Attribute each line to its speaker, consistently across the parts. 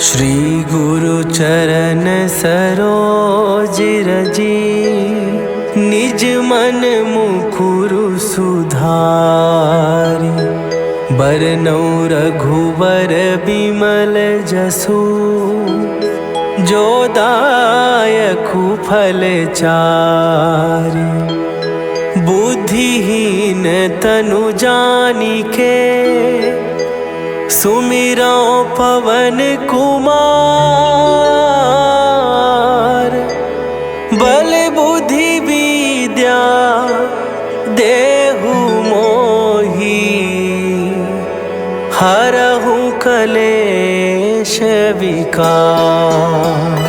Speaker 1: श्री गुरु चरण सरोज रजी, निज मन मुकुरु सुधारि। बरनउँ रघुबर बिमल जसु, जो दायकु फल चारि। बुद्धिहीन तनु जानिके, सुमिरौ पवन कुमार। बल बुद्धि विद्या देहु मोहि, हरहु कलेश विकार।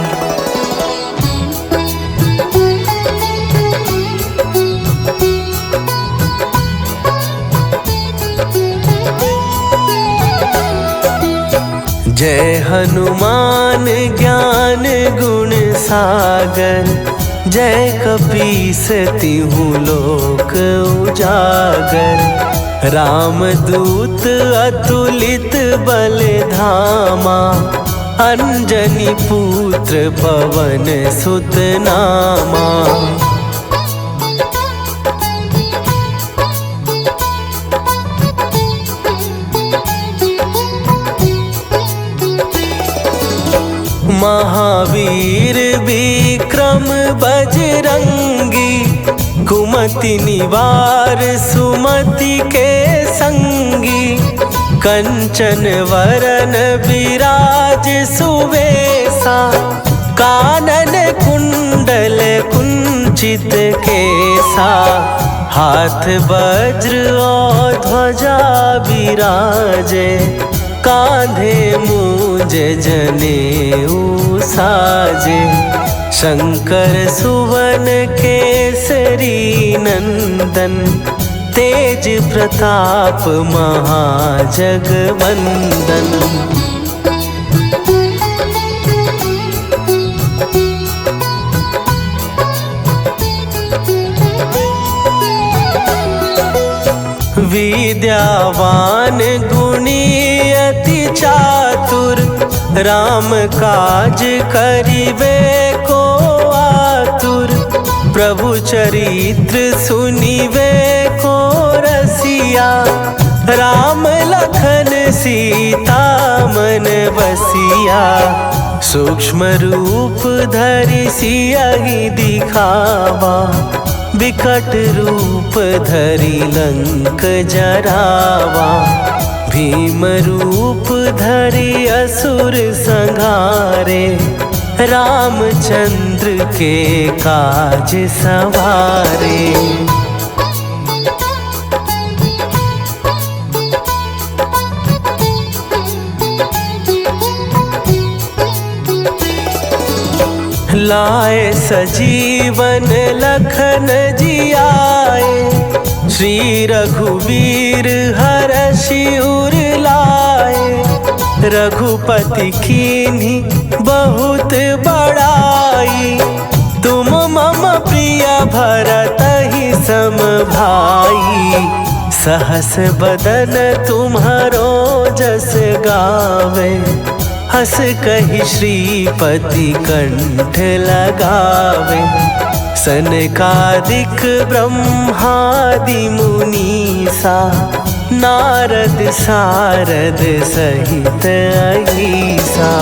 Speaker 1: जय हनुमान ज्ञान गुण सागर, जय कपीस तिहु लोक उजागर। रामदूत अतुलित बल धामा, अंजनी पुत्र पवन सुत नामा। महावीर विक्रम बजरंगी, कुमति निवार सुमति के संगी। कंचन वरन विराज सुवेसा, कानन कुंडल कुंचित केसा। हाथ वज्र और ध्वजा विराजे, कांधे मूंज जनेऊ साजे। शंकर सुवन केसरी नंदन, तेज प्रताप महाजगवंदन। विद्यावान गुणी अति चातुर, राम काज करिबे को आतुर। प्रभु चरित्र सुनिबे को रसिया, राम लखन सीता मन बसिया। सूक्ष्म रूप धरि सियहि दिखावा, विकट रूप धरि लंक जरावा। भीम रूप धरि असुर संहारे, रामचंद्र के काज सवारे। लाए सजीवन लखन जियाए, श्री रघुवीर हरषि उर लाए। रघुपति कीन्ही बहुत बड़ाई, तुम मम प्रिय भरतहि सम भाई। सहस बदन तुम्हारो जस गावे, हस कहि श्रीपति कंठ लगावे। सनकादिक ब्रह्मादि मुनीसा, नारद सारद सहित अहीसा।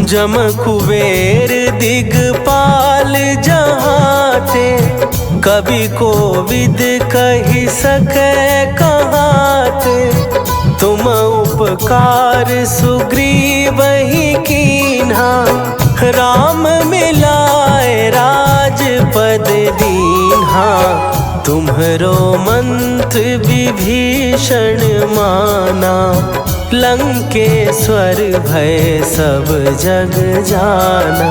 Speaker 1: जम कुबेर दिगपाल जहाते, कवि कोविद कहि सकै कहाते। तुम उपकार सुग्रीवहि कीन्हा, राम मिलाए राजपद दीन्हा। तुम्हरो मंत्र विभीषण माना, लंकेश्वर भय सब जग जाना।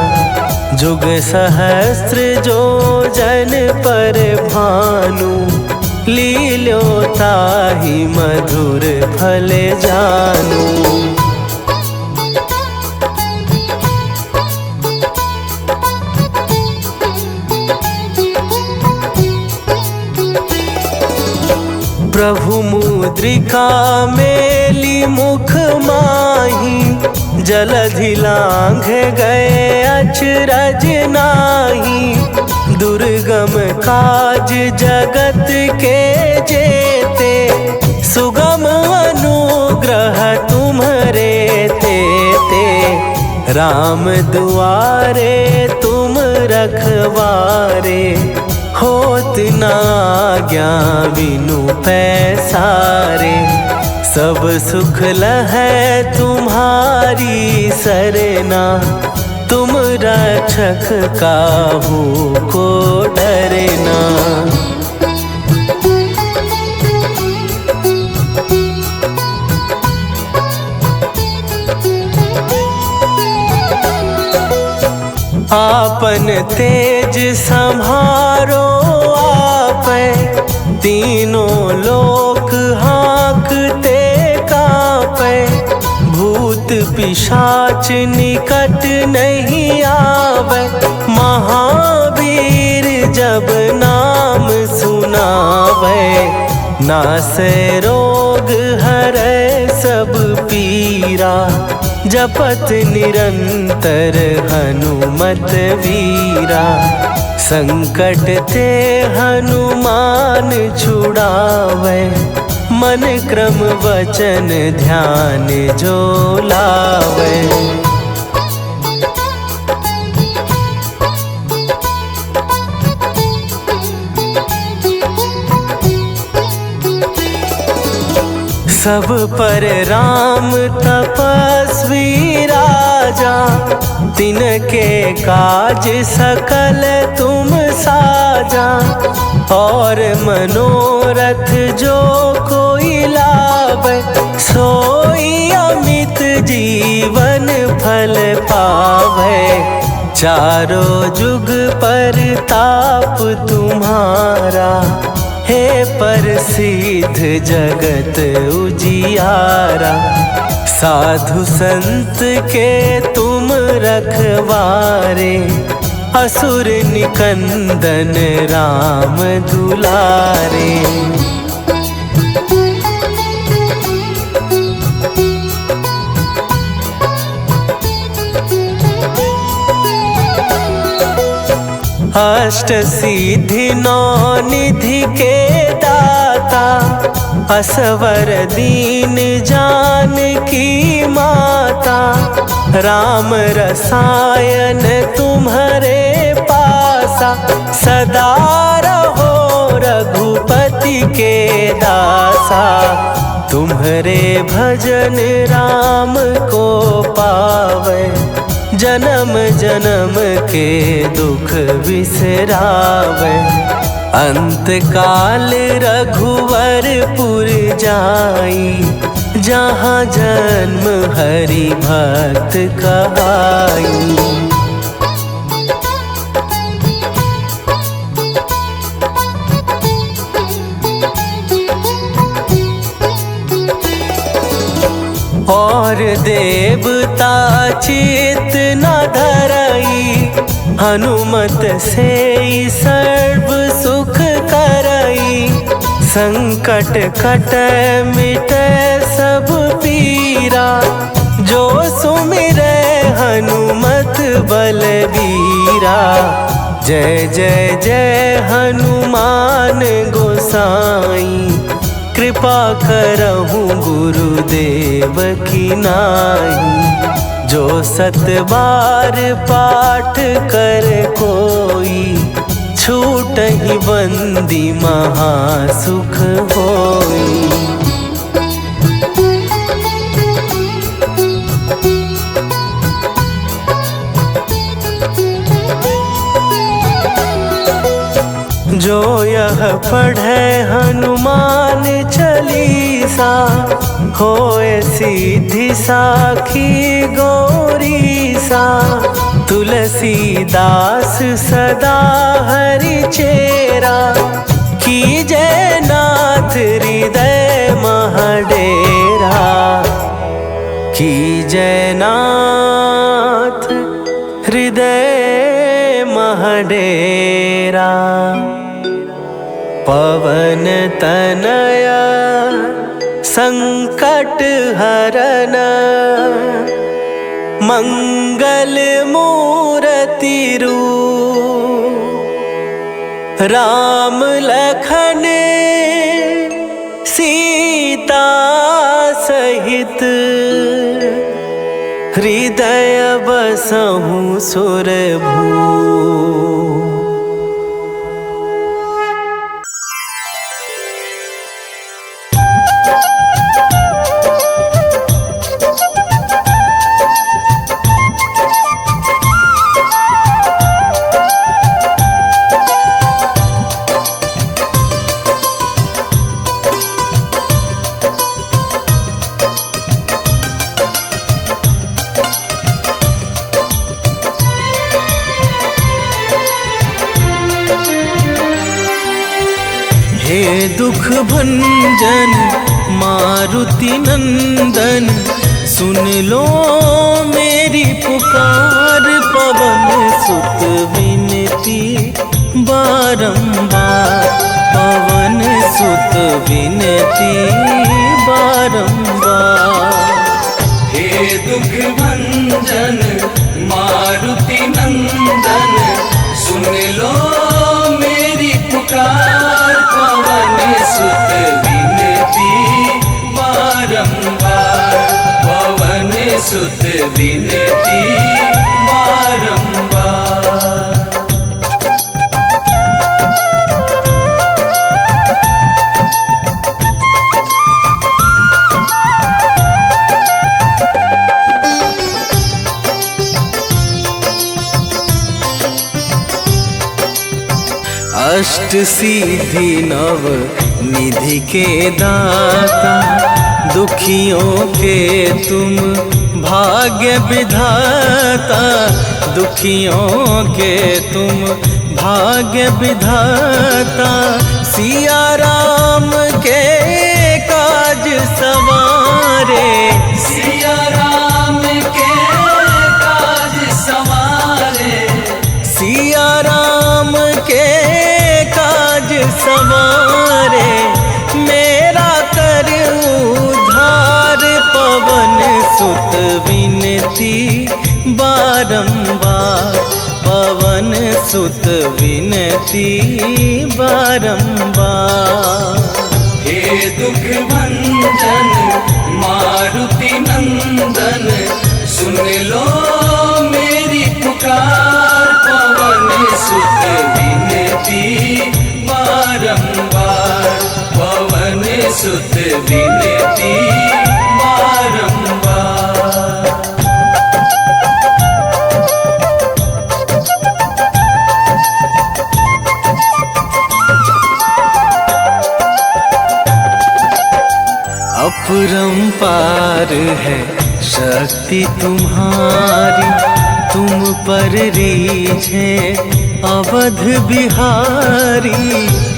Speaker 1: जुग सहस्त्र जो जन पर भानु, लील्यो ताहि मधुर फल जानू। प्रभु मुद्रिका मेली मुख माही, जलधि लांघ गए अचरज नाही। दुर्गम काज जगत के जेते, सुगम अनुग्रह तुम्हरे तेते। राम दुआरे तुम रखवारे, होत ना आज्ञा बिनु पैसारे। सब सुख लहै तुम्हारी सरना, तुम रक्षक काहू को डरना। आपन तेज संभारो आपै, तीनों लोक हाँकते कांपै। भूत पिशाच निकट नहीं आवे, महावीर जब नाम सुनावे। नासै रोग हरै सब पीरा, जपत निरंतर हनुमत वीरा। संकट ते हनुमान छुड़ावे, मन क्रम वचन ध्यान जो लावे। सब पर राम तपस्वी राजा, तिनके काज सकल तुम साजा। और मनोरथ जो कोई लावे, सोई अमित जीवन फल पावे। चारों जुग पर ताप तुम्हारा, हे प्रसिद्ध जगत उजियारा। साधु संत के तुम रखवारे, असुर निकंदन राम दुलारे। अष्ट सिद्धि नौ निधि के दाता, असवर दीन जानकी माता। राम रसायन तुम्हारे पासा, सदा रहो रघुपति के दासा। तुम्हारे भजन राम को पावे, जन्म जन्म के दुख बिसरावे। अंत काल रघुवरपुर जाई, जहाँ जन्म हरि भक्त कहाई। और देवता चित न धरई, हनुमत से सर्व सुख करई। संकट कटै मिटै सब पीरा, जो सुमिरै हनुमत बलबीरा। जय जय जय हनुमान गोसाई, कृपा करहूँ गुरुदेव की नाई। जो सत बार पाठ कर कोई, छूटहि बंदी महासुख होई। जो यह पढ़े हनुमान चालीसा, होए सीधी साखी गौरीसा। तुलसीदास सदा हरि चेरा, कीजय नाथ हृदय महडेरा। कीजय नाथ हृदय महडेरा। पवन तनया संकट हरन मंगल मूर्ति रूप राम लखन सीता सहित हृदय बसहु सुरभू। हे दुख भंजन मारुति नंदन, सुन लो मेरी पुकार। पवन सुत विनती बारंबार, पवन सुत विनती बारंबार।
Speaker 2: हे दुख भंजन मारुति नंदन, सुन लो मेरी पुकार। पवन सुत विनती बारंबार, पवन सुत विनती बारंबार।
Speaker 1: अष्ट सिद्धि नव निधि के दाता, दुखियों के तुम भाग्य विधाता। दुखियों के तुम भाग्य विधाता, सिया राम के काज सवारे।
Speaker 2: सिया राम के काज सवारे,
Speaker 1: सिया राम के काज सवारे। मेरा कर उद्धार, पवन सुत विनती बारंबार, पवन सुत विनती बारंबार।
Speaker 2: हे दुख भंजन मारुति नंदन, सुन लो मेरी पुकार। पवन सुत विनती बारंबार, पवन सुत विनती बारंबार।
Speaker 1: अपरंपार है शक्ति तुम्हारी, तुम पर रीझे अवध बिहारी।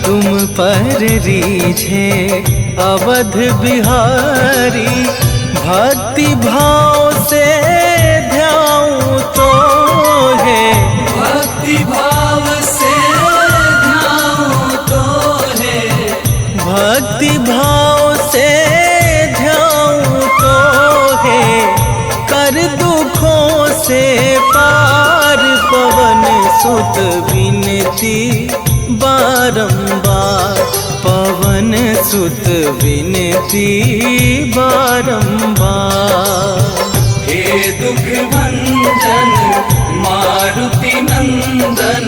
Speaker 1: तुम पर रीझे अवध बिहारी, भक्ति भाव से ध्याऊं तो है।
Speaker 2: भक्ति भाव से ध्याऊं तो है,
Speaker 1: भक्ति भाव से ध्याऊं तो है। कर दुखों से पार, पवन सुत विनती बारंबार, पवन सुत विनती बारंबार।
Speaker 2: हे दुख भंजन मारुति नंदन,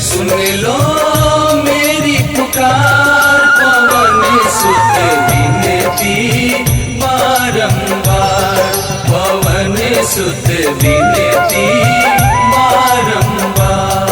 Speaker 2: सुन लो मेरी पुकार। पवन सुत विनती बारंबार, पवन सुत विनती बारंबार।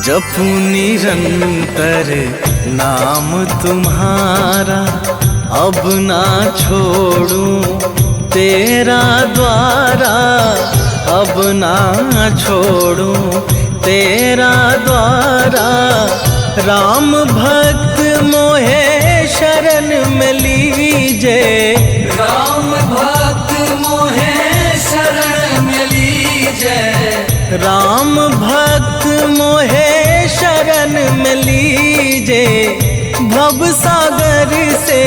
Speaker 1: जपू निरंतर नाम तुम्हारा, अब ना छोड़ूं तेरा द्वारा अब ना छोड़ूं तेरा द्वारा। राम भक्त मोहे शरण में लीजे,
Speaker 2: राम भक्त मोहे शरण में लीजे,
Speaker 1: राम भक्त मोहे शरण में लीजे। भव सागर से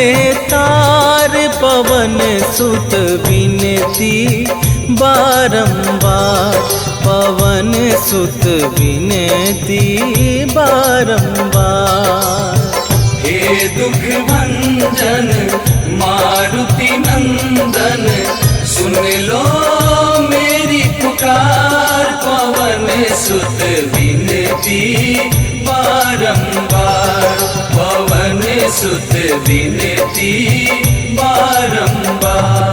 Speaker 1: तार पवन सुत विनती बारंबार, पवन सुत विनती बारंबार।
Speaker 2: हे दुख भंजन मारुति नंदन, सुन लो मेरी पुकार, पवन सुत विनती बारंबार, पवन सुत विनती बारंबार।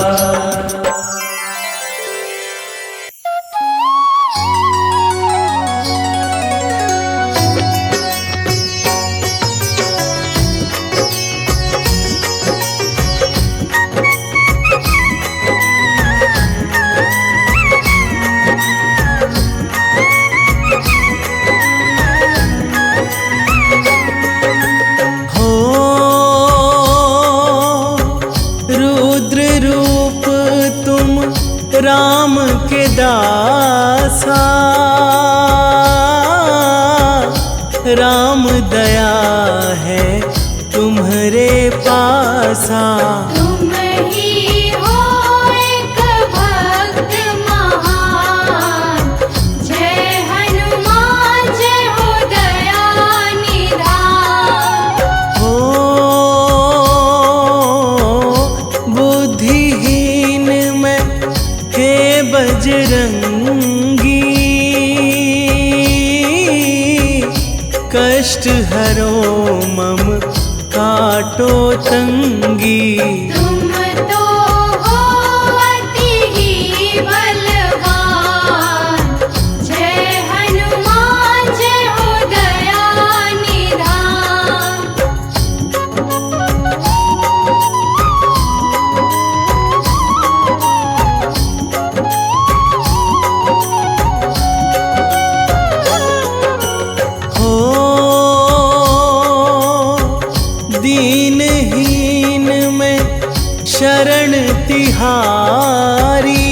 Speaker 1: राम के दासा, राम दया है तुम्हारे पासा।
Speaker 3: तुम ही हो एक भक्त महान, जय हनुमान जय हो दया निधान।
Speaker 1: हो बुद्धिहीन में हे बजरंगी, कष्ट हरो मम काटो तंगी।
Speaker 3: तुम तो हो अति ही बलवान, जय हनुमान जय हो दया निधान।
Speaker 1: दीनहीन में शरण तिहारी,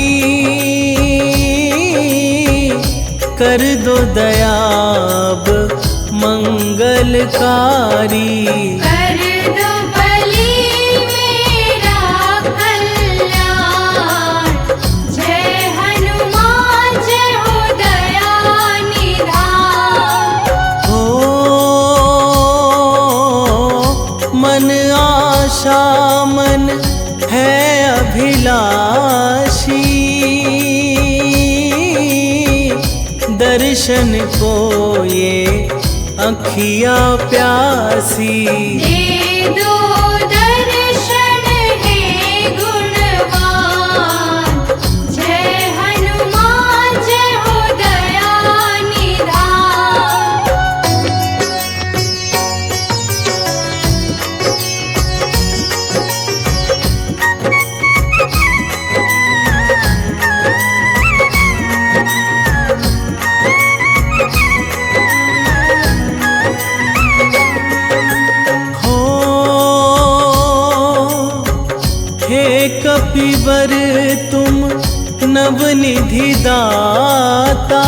Speaker 1: कर दो दयाब मंगलकारी।
Speaker 3: कर दो बलि मेरा कल्याण, जय हनुमान जय हो दया निधान।
Speaker 1: हो मन आशा मन है अभिलाषी, दर्शन को ये अखियाँ प्यासी।
Speaker 3: दे दो दर्शन हे गुणवान, जय हनुमान जय हो दया निधान।
Speaker 1: कपिवर तुम नवनिधि दाता,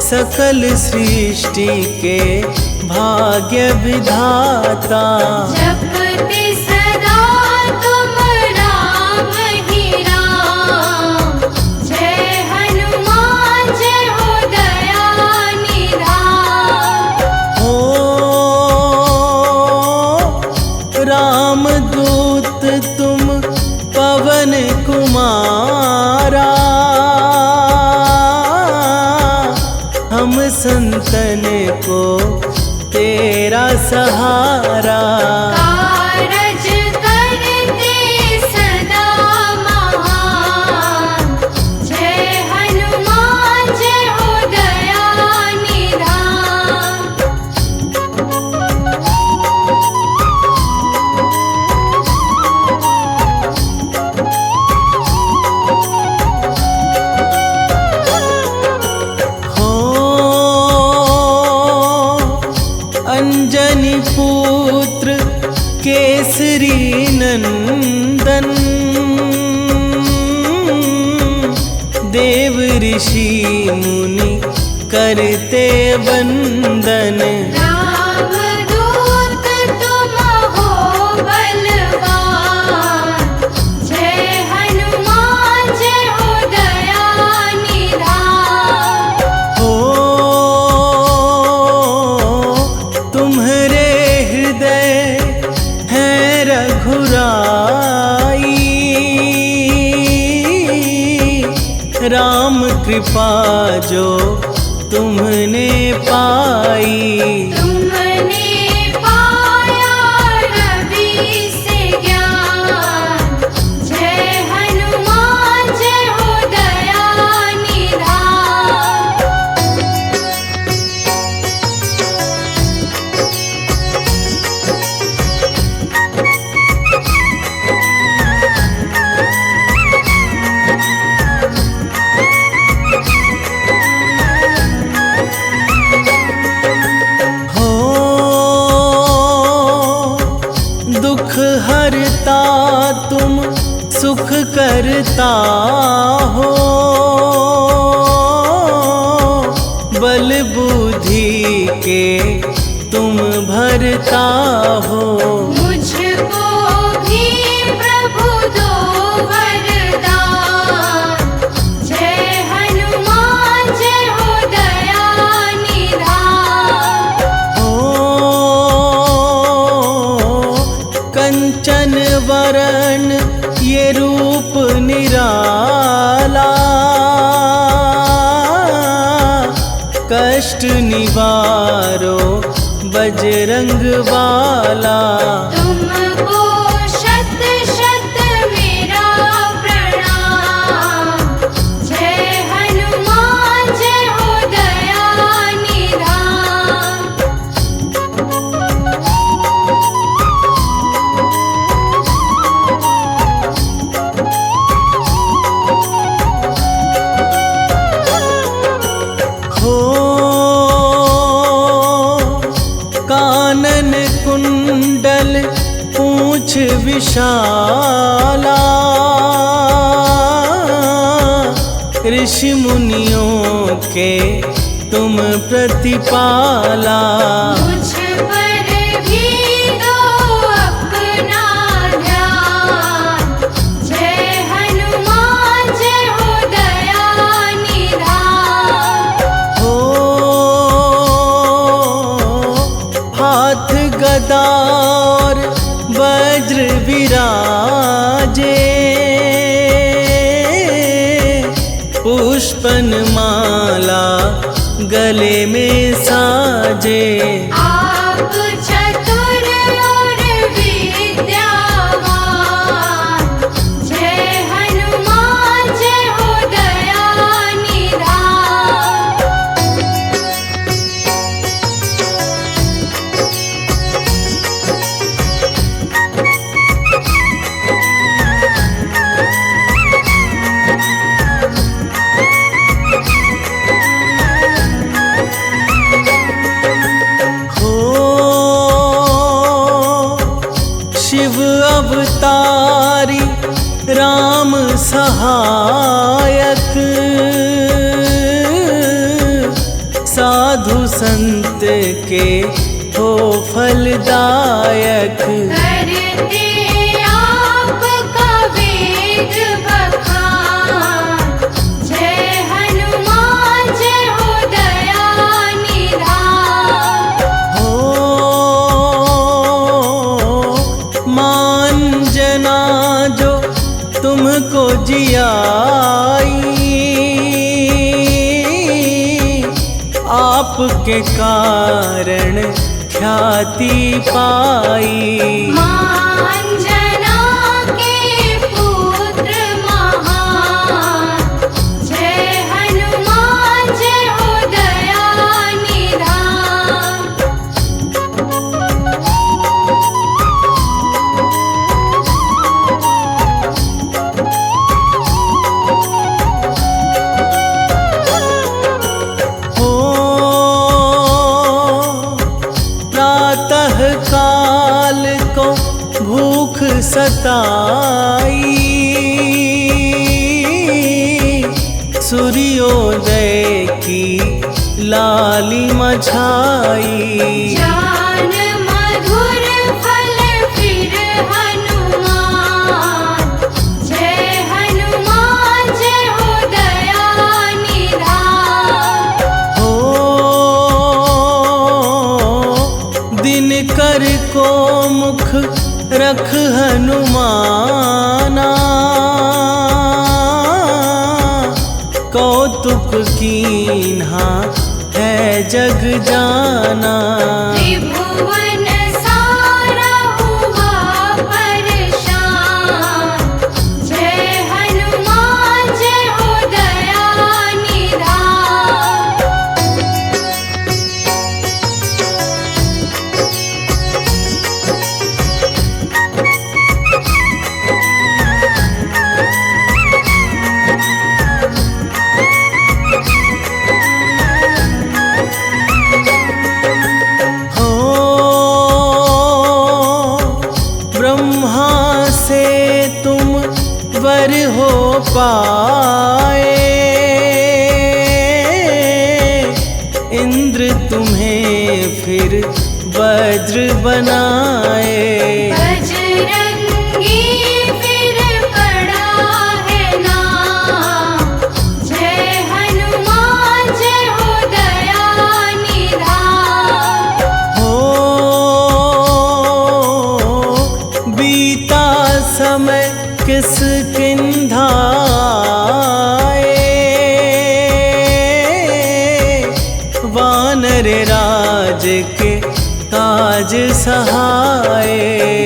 Speaker 1: सकल सृष्टि के भाग्य विधाता।
Speaker 3: जपते सदा तुम राम ही राम, जय हनुमान जय हो दया निधान।
Speaker 1: हो रामदूत तुम पवन कुमारा, हम संतन को तेरा सहारा।
Speaker 3: कारज करते सदा महान, जय हनुमान जय हो दया निधान।
Speaker 1: केसरी नंदन देव ऋषि मुनि करते वंदन।
Speaker 3: राम दूत तुम हो बलवान, जय हनुमान जय हो दया निधान।
Speaker 1: हो तुम्हारे हृदय है रघुराई, राम कृपा जो तुमने पाई।
Speaker 3: तुमने पाया रवि से ज्ञान, जय हनुमान जय हो दया निधान।
Speaker 1: हो दुख हरता तुम सुख करता हो, बल बुद्धि के तुम भरता हो।
Speaker 3: मुझको भी प्रभु दो वरदान, जय हनुमान जय हो दया निधान।
Speaker 1: हो कंचन वरण ये रूप निराला, कष्ट निवारो बजरंग वाला।
Speaker 3: तुमको शत शत मेरा प्रणाम, जय हनुमान जय हो दया निधान।
Speaker 1: हो कानन कुंडल पूंछ विशाला, ऋषि मुनियों के तुम प्रतिपाला।
Speaker 3: मुझ पर भी दो अपना ध्यान, जय हनुमान जय हो दया निधान।
Speaker 1: हो हाथ गदा और वज्र विराजे, पुष्पन माला गले में साजे।
Speaker 3: आप चतुर और विद्यावान, जय हनुमान जय हो दया निधान।
Speaker 1: हो शिव अवतारी राम सहायक, साधु संत के हो फलदायक।
Speaker 3: करते आपका वेद बखान, जय हनुमान जय हो दया निधान।
Speaker 1: हो मान जना जो तुमको जियाई, आपके कारण ख्याति पाई।
Speaker 3: मांजना के पुत्र महान, जय हनुमान जय हो दया निधान।
Speaker 1: सताई, सूर्योदय की लालिमा छाई।
Speaker 3: ज्ञान मधुर फल फिर हनुमान, जय हनुमान जय हो दया निधान।
Speaker 1: हो दिनकर को मुख रख हनुमाना, कौतुक कीन्हा है जग जाना।
Speaker 3: त्रिभुवन सारा हुआ परेशान, जय हनुमान जय हो दया निधान।
Speaker 1: हो ब्रह्मा से तुम वर हो पाए, इंद्र तुम्हें फिर वज्र बनाए।
Speaker 3: बजरंगी फिर पड़ा है नाम, जय हनुमान जय हो दया निधान।
Speaker 1: हो बीता समय किस किंधाए, वानर राज के काज सहाय।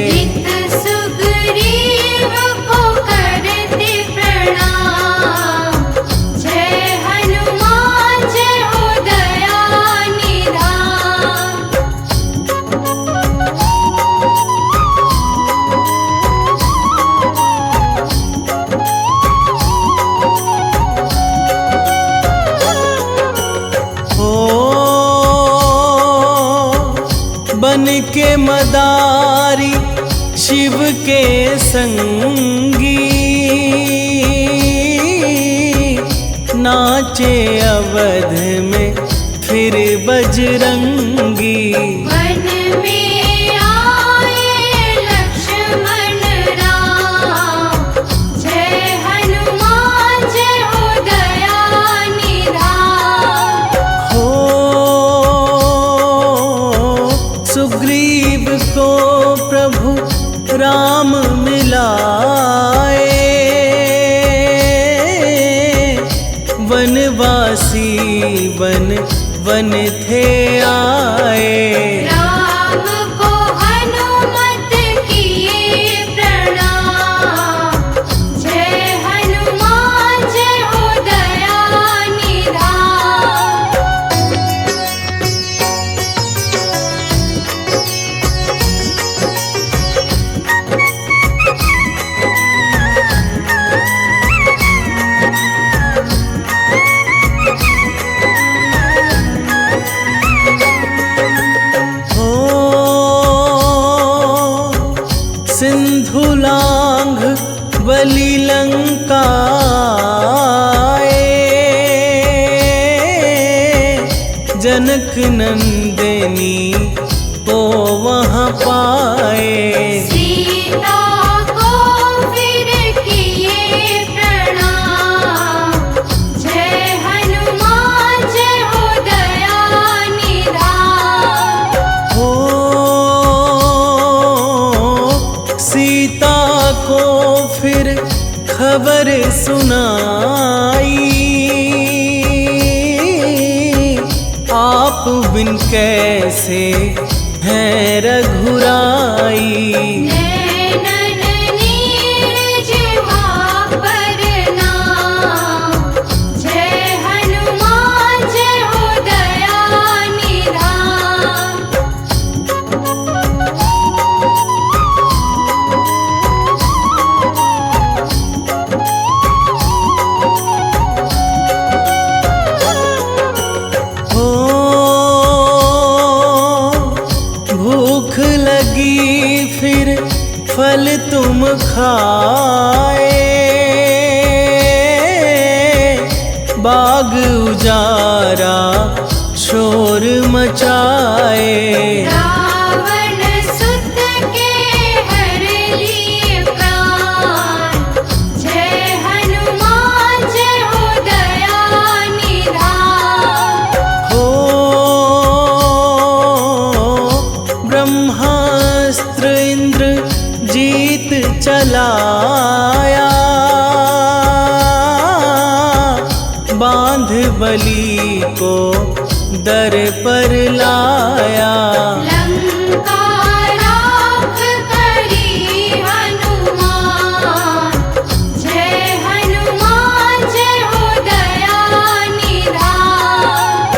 Speaker 3: नित सुग्रीव को करते प्रणाम, जय हनुमान जय हो दया निधान।
Speaker 1: हो बन के मदारी शिव के संगी, नाचे अवध में फिर बजरंगी।
Speaker 3: वन में आए लक्ष्मण राम, जय हनुमान जय हो दया निधान।
Speaker 1: हो सुग्रीव को प्रभु राम मिलाए, वनवासी वन वन थे आए।
Speaker 3: राम को हनुमत किए प्रणाम, जय हनुमान जय हो दया निधान।
Speaker 1: हो सिंधु लांघ बलि लंकाए, जनक नंदिनी को वहाँ पाए।
Speaker 3: सीता को फिर किए प्रणाम, जय हनुमान जय हो दया निधान।
Speaker 1: हो सीता को फिर खबर सुनाई, आप बिन कैसे हैं रघुराई।
Speaker 3: नैनन नीरज पर नाम, जय हनुमान जय हो दया निधान।
Speaker 1: हो भूख लगी फल तुम खाए, बाग उजारा शोर मचाए।
Speaker 3: रावण सुत के हर लिए प्राण, जय हनुमान जय हो दया निधान।
Speaker 1: हो ब्रह्मास्त्र इंद्र जीत चलाया, बांध बलि को दर पर लाया।
Speaker 3: लंका राख करी हनुमान, जय हनुमान जय हो दया निधान।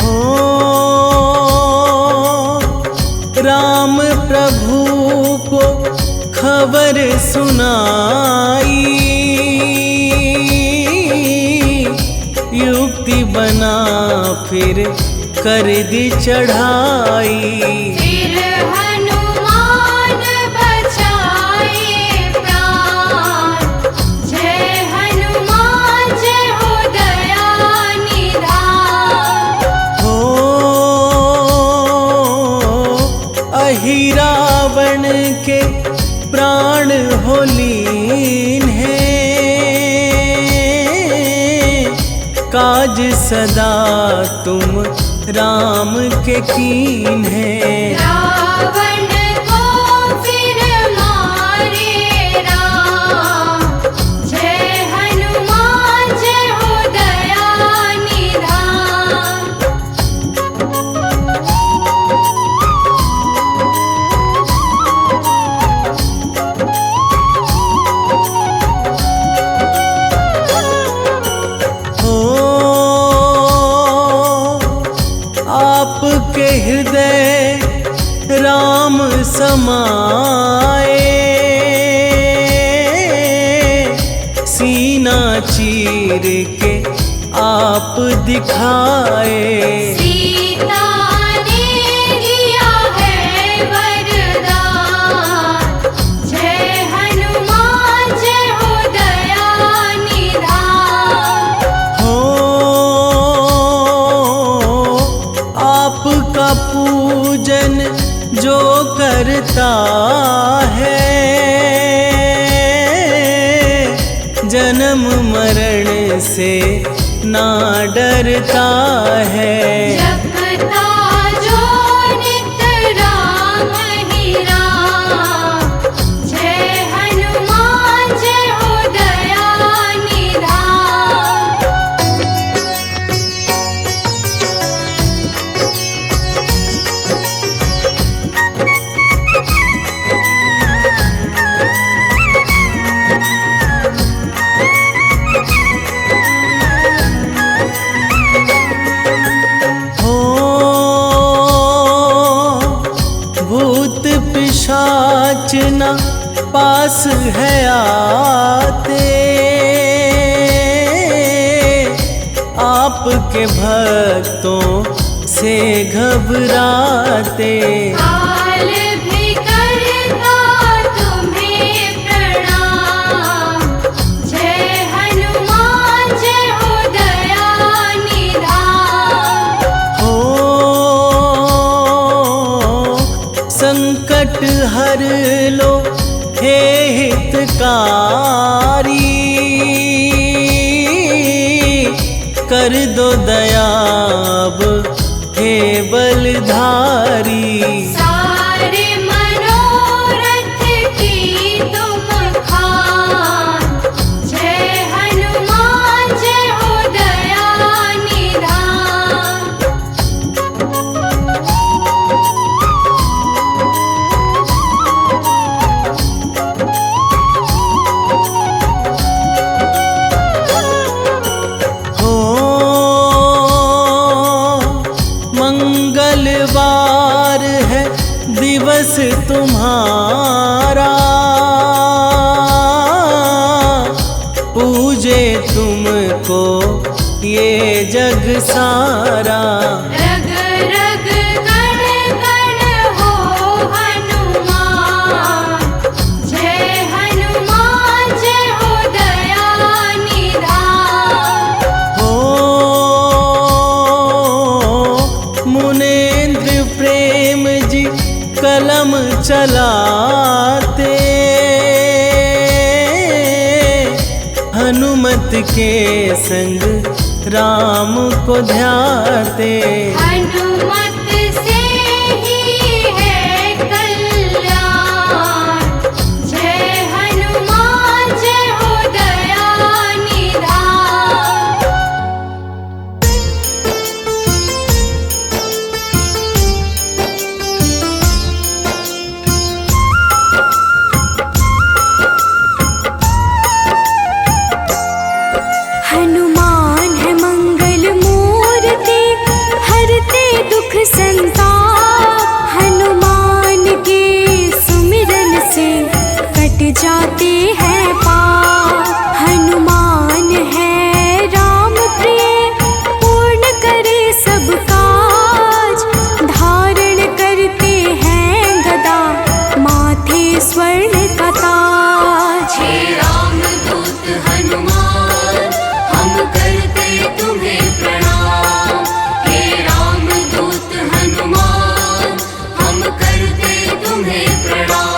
Speaker 1: हो राम प्रभु को खबर सुनाई, युक्ति बना फिर कर दी चढ़ाई।
Speaker 3: फिर हनुमान बचाए प्राण, जय हनुमान जय हो दया निधान।
Speaker 1: हो अहिरावण के प्राण हो लीन है, काज सदा तुम राम के कीन है।
Speaker 3: रावण को फिर मारे राम, जय हनुमान जय हो दया निधान।
Speaker 1: हो आपके हृदय राम समाए, सीना चीर के आप दिखाए।
Speaker 3: सीता ने दिया है वरदान, जय हनुमान जय हो दया निधान।
Speaker 1: हो आपका पूजन जो करता है, जन्म मरण से ना डरता है।
Speaker 3: जपता जो नित राम ही राम, जय हनुमान जय हो दया निधान।
Speaker 1: हो भूत पिशाच न पास है आते, आपके भक्तों से घबराते।
Speaker 3: काल भी करता तुम्हें प्रणाम, जय हनुमान जय हो दया निधान।
Speaker 1: हो संकट हर लो हे हितकारी, कर दो दयाब हे बलधारी।
Speaker 3: सारे मनोरथ की तुम खान, जय हनुमान जय हो दया निधान।
Speaker 1: हो मंगलवार है तुम्हारा, पूजे तुमको ये जग सारा।
Speaker 3: रग रग कण कण हो हनुमान, जय हनुमान जय हो दया निधान।
Speaker 1: हो मुनेन्द्र प्रेम जी कलम चलाते, हनुमत के संग राम को ध्याते।
Speaker 3: हनुमत से ही है कल्याण, जय हनुमान जय हो दया निधान। हनुमान है मंगल मूर्ति, हरते दुख संताप। हनुमान के सुमिरन से कट जाते हैं पाप। हनुमान है राम प्रिय, पूर्ण करे सब काज। धारण करते हैं गदा, माथे स्वर्ण का ताज।
Speaker 4: हे रामदूत हनुमान, हम करते तुम्हें प्रणाम। हे रामदूत हनुमान, हम करते तुम्हें प्रणाम।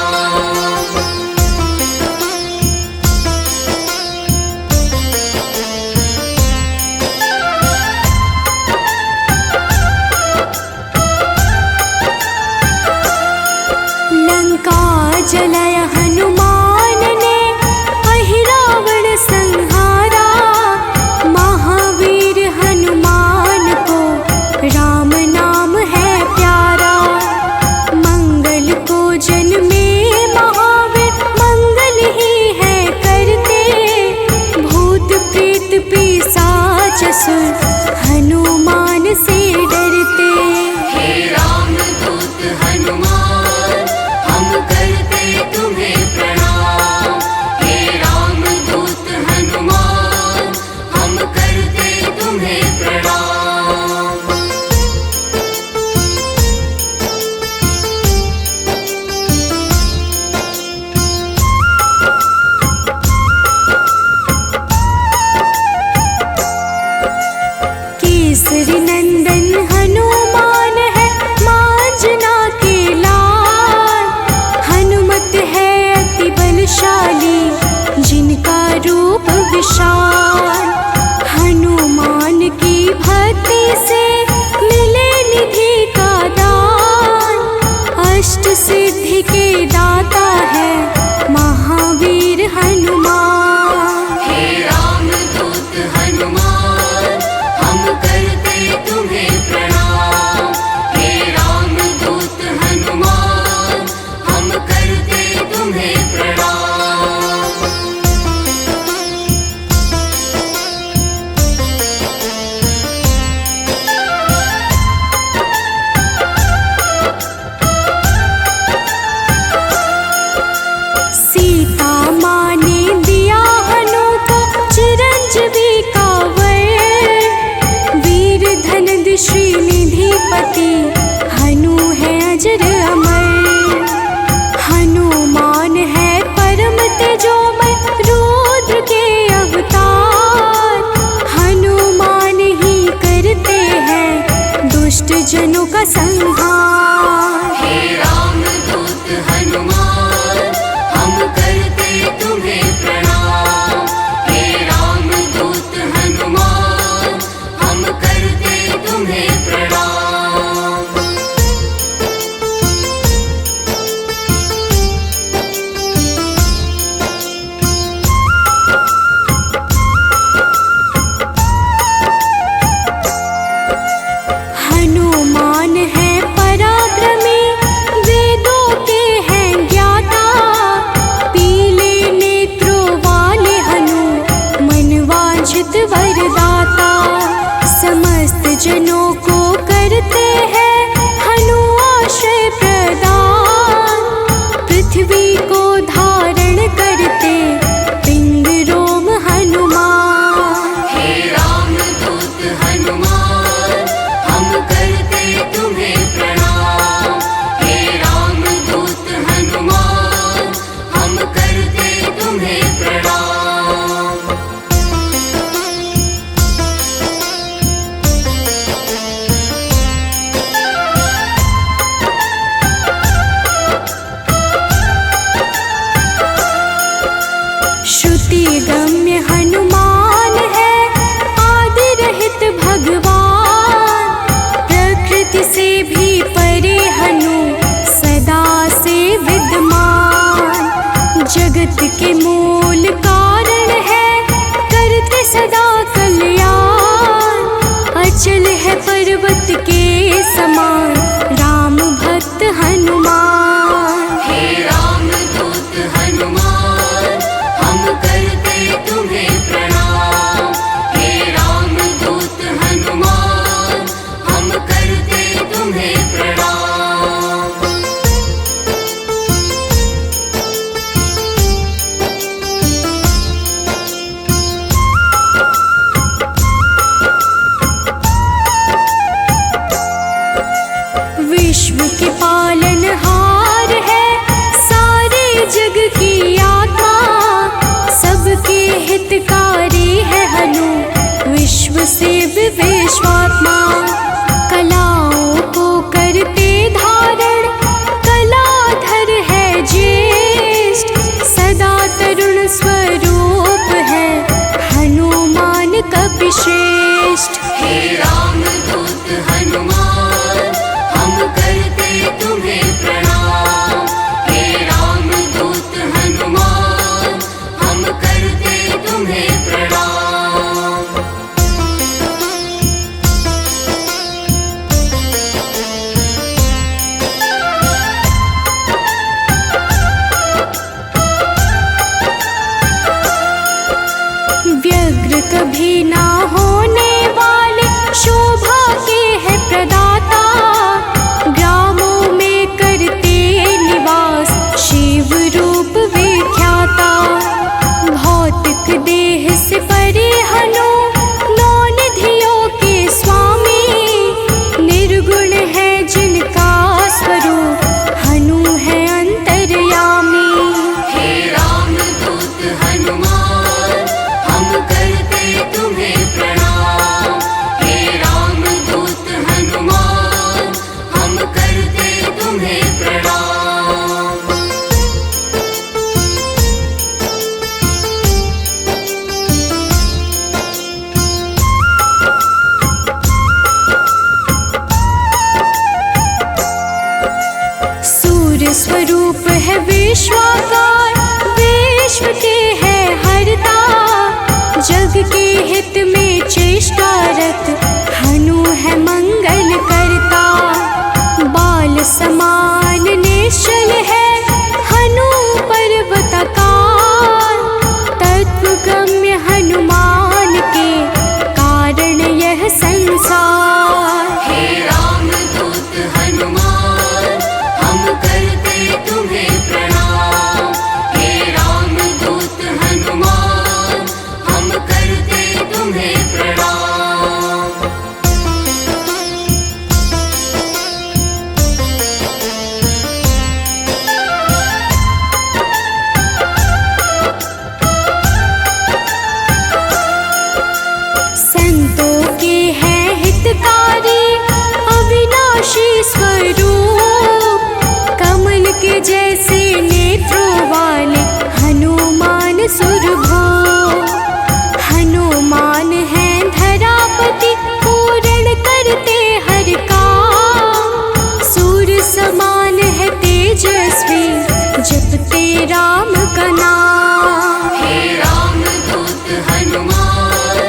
Speaker 3: लंका जलाय हनुमान ने, अहिरावण संहारा। महावीर हनुमान को राम नाम है प्यारा। मंगल को जन्मे महावीर, मंगल ही है करते। भूत प्रेत पिशाच असुर, हनुमान से डरते।
Speaker 4: हे रामदूत हनुमान, हम करते तुम्हें
Speaker 3: विश्वगम्य हनुमान है, आदि रहित भगवान। प्रकृति से भी परे हनु, सदा से विद्यमान। जगत के मूल कारण है, करते सदा कल्याण। अचल है पर्वत के समान, राम भक्त हनुमान।
Speaker 4: हे राम दूत हनुमान, हम करते तुम्हें प्रणाम। हे राम दूत हनुमान, हम करते तुम्हें प्रणाम।
Speaker 3: विश्व के पालनहार है, सारे जग की आत्मा। सबके हितकारी है हनु, विश्व से विश्वात्मा। कलाओं को करते धारण, कलाधर है ज्येष्ठ। सदा तरुण स्वरूप है, हनुमान कपिश्रेष्ठ।
Speaker 4: हे राम दूत हनुमान, हम करते तुम्हें प्रणाम। हे राम दूत हनुमान, हम करते तुम्हें प्रणाम।
Speaker 3: व्यग्र कभी ना होने वाले, शोभा के है प्रदाता। ग्रामों में करते निवास, शिव रूप विख्याता। भौतिक देह से परे हनु, नौ निधियों के स्वामी। निर्गुण है जिनका स्वरूप, हनु है अंतर्यामी।
Speaker 4: हे राम दूत हनुमान, हम करते तुम्हें प्रणाम। हे राम दूत हनुमान, हम करते तुम्हें प्रणाम।
Speaker 3: सूर्य स्वरूप है विश्वाकार, विश्व के है हरता। जग के हित में चेष्टारत, हनु है मंगल करता। बाल समान निश्चल है, हनु पर्वताकार। तत्वगम्य हनुमान के, कारण यह संसार।
Speaker 4: हे राम दूत हनुमान, हम करते तुम्हें प्रणाम। हे राम दूत हनुमान, हम करते तुम्हें प्रणाम।
Speaker 3: संतों के हैं हितकारी, अविनाशी स्वरूप। कमल के जैसे नेत्रों वाले, हनुमान सुरभो। हनुमान है धरापति, पूर्ण करते हर काम। सूर्य समान है तेजस्वी, जपते राम का नाम।
Speaker 4: हे राम दूत हनुमान,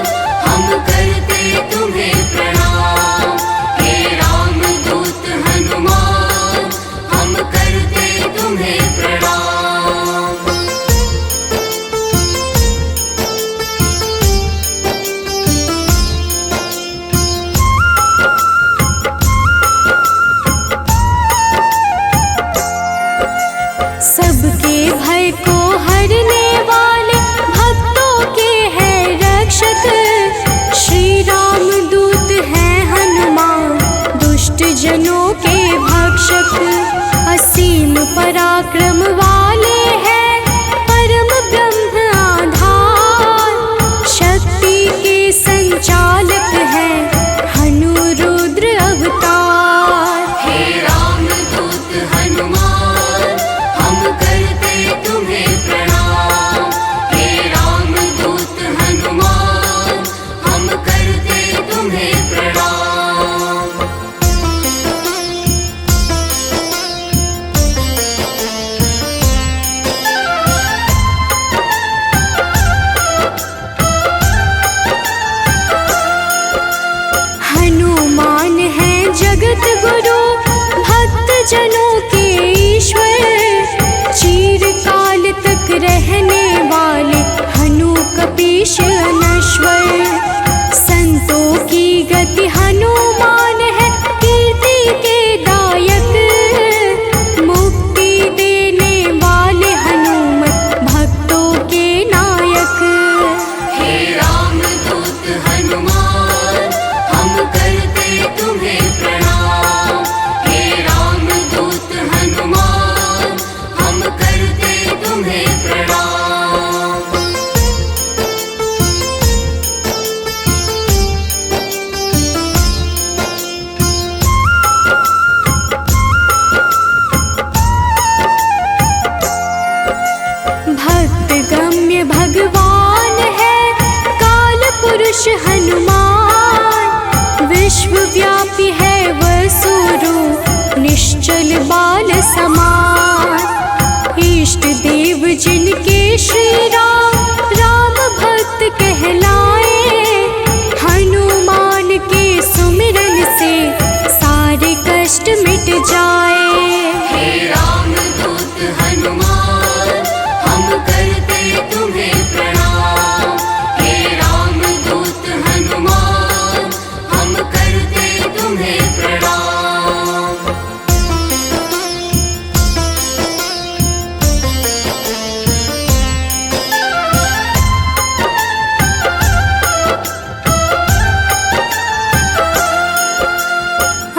Speaker 4: हम करते तुम्हें प्रणाम। हे राम दूत हनुमान, हम करते तुम्हें प्रणाम। सबके भय को हर
Speaker 3: बाल समान। इष्ट देव जिनके श्री राम राम भक्त कहलाए, हनुमान के सुमिरन से सारे कष्ट मिट जाए।
Speaker 4: हे राम दूत हनुमान हम करते तुम्हें प्रणाम। हे राम दूत हनुमान हम करते तुम्हें प्रणाम।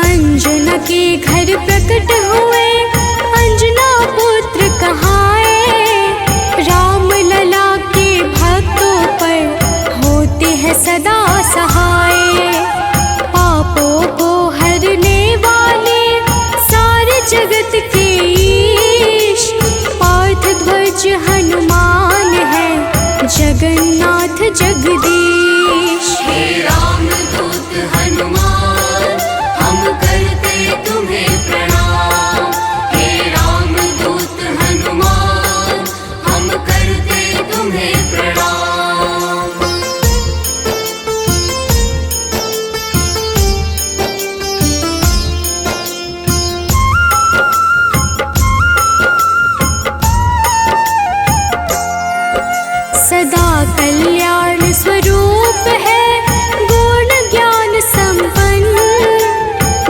Speaker 3: अंजना के घर प्रकट हुए अंजना पुत्र कहाए, राम लला के भक्तों पर होते हैं सदा सहाय। पापों को हरने वाले सारे जगत के ईश, पार्थ ध्वज हनुमान है जगन्नाथ जगदीश।
Speaker 4: हे राम दूत हनुमान हम करते तुम्हें प्रणाम। हे राम दूत हनुमान हम करते तुम्हें प्रणाम।
Speaker 3: सदा कल्याण स्वरूप है गुण ज्ञान संपन्न,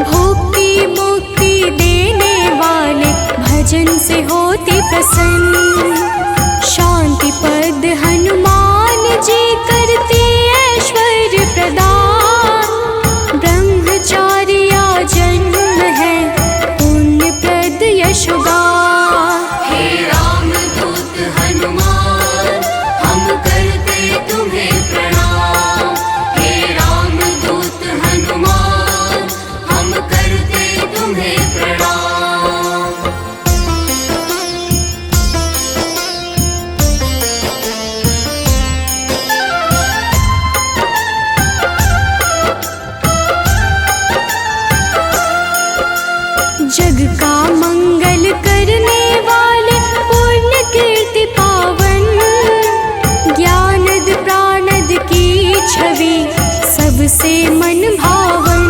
Speaker 3: भक्ति मुक्ति देने वाले भजन से होते प्रसन्न। शांति पद हनुमान जी करते ऐश्वर्य प्रदान, ब्रह्मचार्या जन्म है पुण्य प्रद यशोगान।
Speaker 4: हे राम दूत हनुमान हम करते तुम्हें प्रणाम। हे राम दूत हनुमान हम करते तुम्हें प्रणाम।
Speaker 3: जग का मंगल करने वाले पुण्य कीर्ति पावन, ज्ञानद प्राणद की छवि सबसे मन भावन।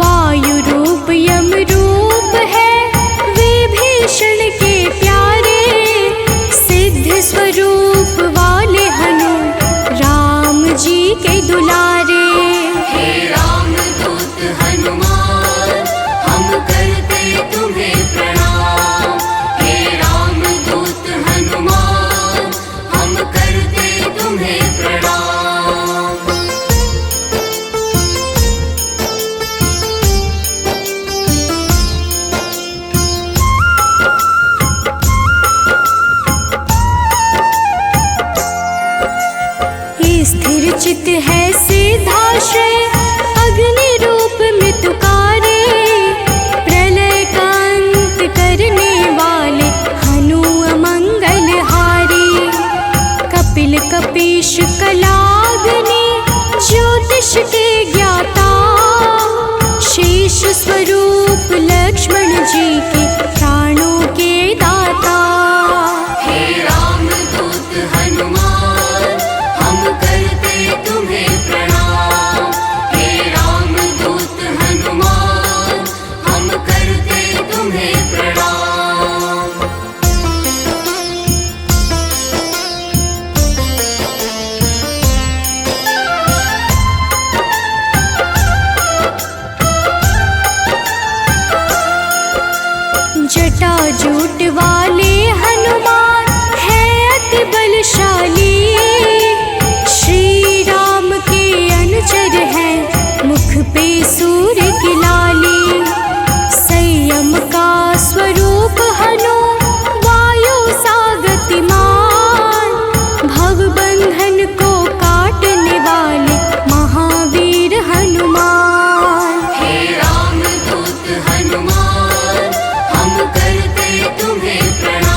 Speaker 3: वायु रूप यम रूप है विभीषण के प्यारे, सिद्ध स्वरूप वाले हनु राम जी के दुलारे।
Speaker 4: हे राम दूत हनुमान हम करते तुम्हें प्रणाम। हे राम दूत हनुमान हम करते तुम्हें प्रणाम।
Speaker 3: स्थिर चित है सिद्धाश्रय अग्नि रूप मृत्युकारे, प्रलय का अंत करने वाले हनु अमंगल हारी। कपिल कपीश कलाग्नि ज्योतिष के ज्ञाता, शेष स्वरूप लक्ष्मण जी के प्राणों के दाता।
Speaker 4: हे राम दूत हनुमान हम करते तुम्हें प्रणाम। हे राम दूत हनुमान हम करते तुम्हें प्रणाम।
Speaker 3: जटाजूट वाले हनुमान है अति बलशाली, श्री राम के अनुचर है मुख पे सूर्य की लाली। संयम का स्वरूप हनु वायु सा गतिमान, भवबंधन को काटने वाले महावीर हनुमान।
Speaker 4: हे राम दूत हनुमान हम करते तुम्हें प्रणाम।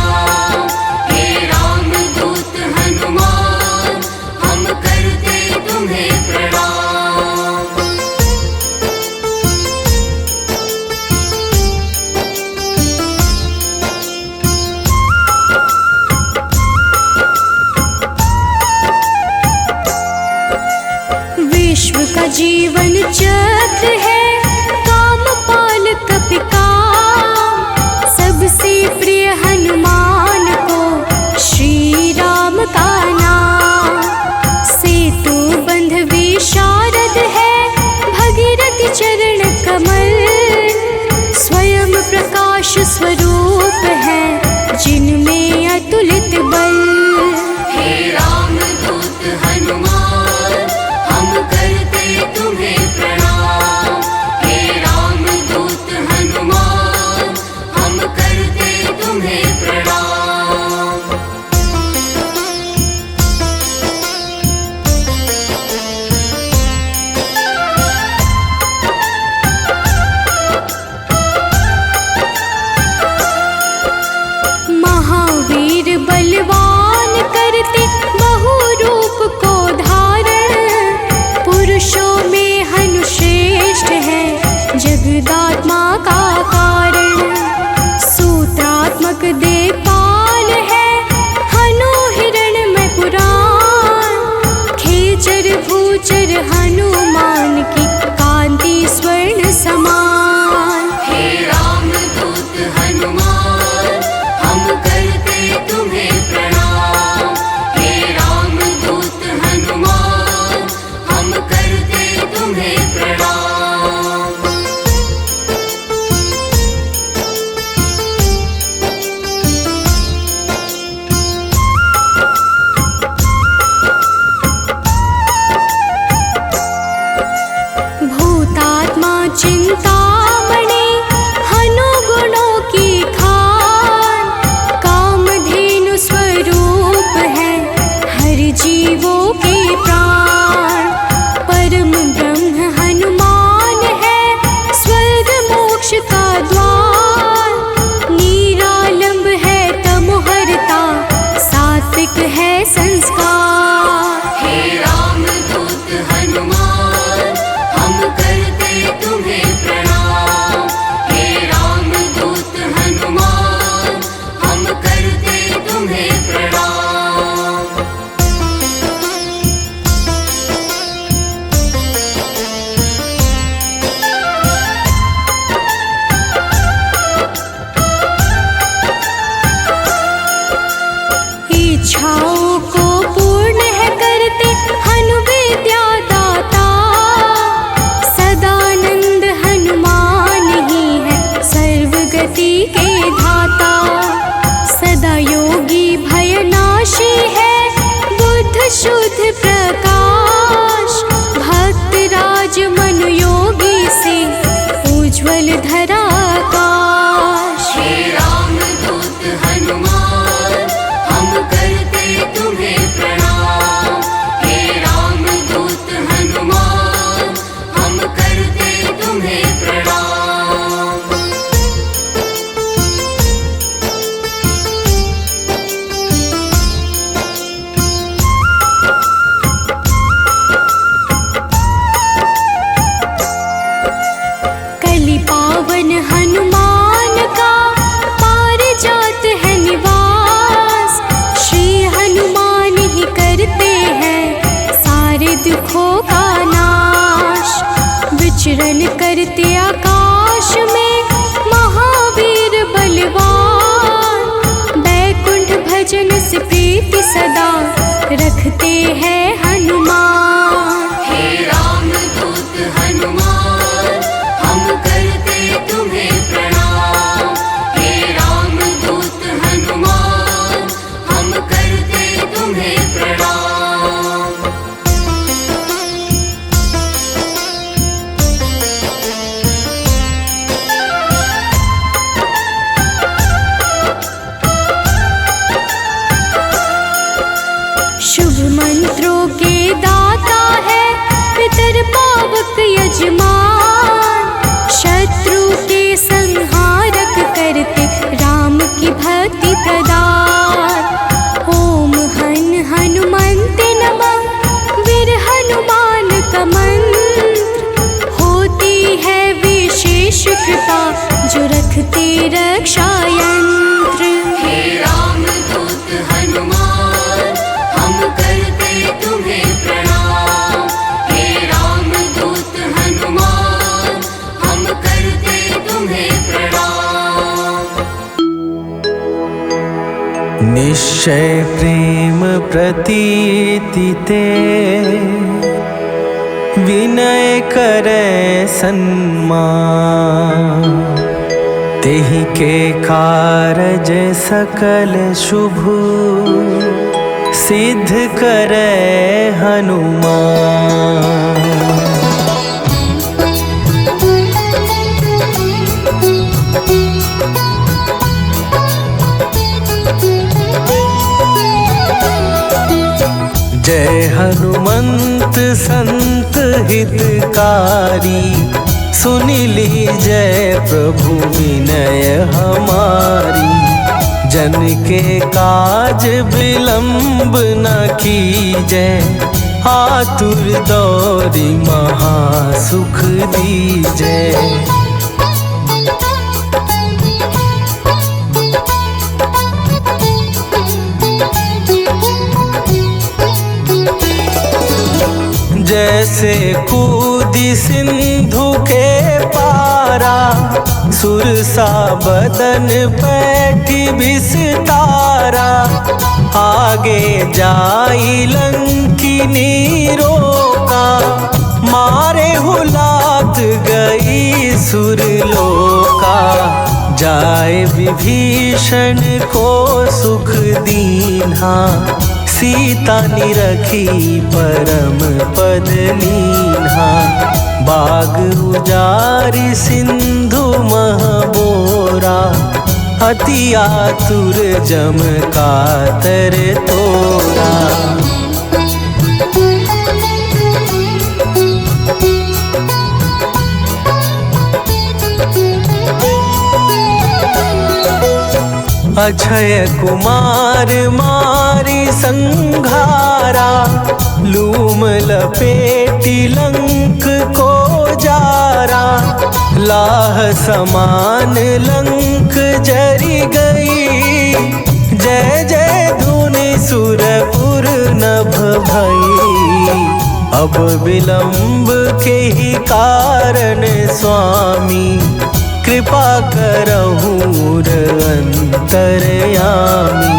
Speaker 3: स्वरूप है जिनमें अतुलित बल।
Speaker 4: हे रामदूत हनुमान हम करते तुम्हें प्रणाम। हे रामदूत हनुमान हम करते तुम्हें प्रणाम।
Speaker 3: महावीर बलवान करते बहुरूप को धारण। पुरुषों में हनु श्रेष्ठ है जगदात्मा का कारण। सूत्रात्मक देवपाल है हनु हिरण्मय पुराण। खेचर भूचर हनुमान की कांति स्वर्ण समान।
Speaker 4: हे रामदूत हनुमान हम करते तुम्हें प्रणाम। हे रामदूत हनुमान हम करते तुम्हें प्रणाम।
Speaker 3: भूतात्मा चिंतामणि हनु गुणों की खान। कामधेनु स्वरूप है हर जीवों के प्राण। परम ब्रह्म हनुमान है स्वर्ग मोक्ष का द्वार। निरालंब है तमोहरता सात्विक है संस्कार।
Speaker 4: हे रामदूत हनुमान हम करते तुम्हें प्रणाम। हे रामदूत हनुमान हम करते तुम्हें प्रणाम।
Speaker 3: इच्छाओं को पूर्ण है करते हनु विद्या दाता। सदानंद हनुमान ही है सर्वगति के धाता। सदा योगी भयनाशी है बुद्ध शुद्ध प्रकाश। भक्त राज मनु योगी से उज्ज्वल धरा आकाश।
Speaker 4: हे रामदूत हनुमान हम करते तुम्हें प्रणाम। हे रामदूत हनुमान हम करते तुम्हें प्रणाम।
Speaker 3: कलि पावन हनुमान का पारिजात है निवास। श्री हनुमान ही करते हैं सारे दुखों का नाश। विचरण करते आकाश में महावीर बलवान। बैकुंठ भजन से प्रीति सदा रखते हैं हनुमान।
Speaker 4: हे रामदूत हनुमान हम करते तुम्हें प्रणाम। हे रामदूत हनुमान हम करते तुम्हें प्रणाम।
Speaker 3: शुभ मंत्रों के दाता है पितर पावक यजमान। शत्रु के संहारक करते राम की भक्ति प्रदान। ओम हन हनुमन्ते नमः वीर हनुमान का मंत्र। होती है विशेष कृपा जो रखते रक्षा यंत्र।
Speaker 4: हे रामदूत हनुमान हम करते तुम्हें प्रणाम। हे रामदूत हनुमान हम करते तुम्हें प्रणाम।
Speaker 1: निश्चय प्रेम प्रतीति ते विनय करे सन्मान। तेहि के कारज सकल शुभ सिद्ध करे हनुमान। जय हनुमंत संत हितकारी, सुन लीजय प्रभु विनय हमारी। जन के काज विलंब न कीजय, आतुर दौरी महासुख दीजय। जैसे कूदी सिंधु के पारा, सुरसा बदन पैठी विस्तारा। आगे जाई लंकिनी रोका, मारे हुलात गई सुरलोका। जाए विभीषण को सुख दीन्हा, सीता निरखी परम पद लीन्हा। बाग उजारि सिंधु महबोरा, अति आतुर जम कातर तोरा। अक्षय कुमार मारी संघारा, लूम लपेटी लंक को जारा। लाह समान लंक जरी गई, जय जय धुनि सुरपुर नभ भई। अब विलंब के ही कारण स्वामी, कृपा करहूँ अंतरयामी।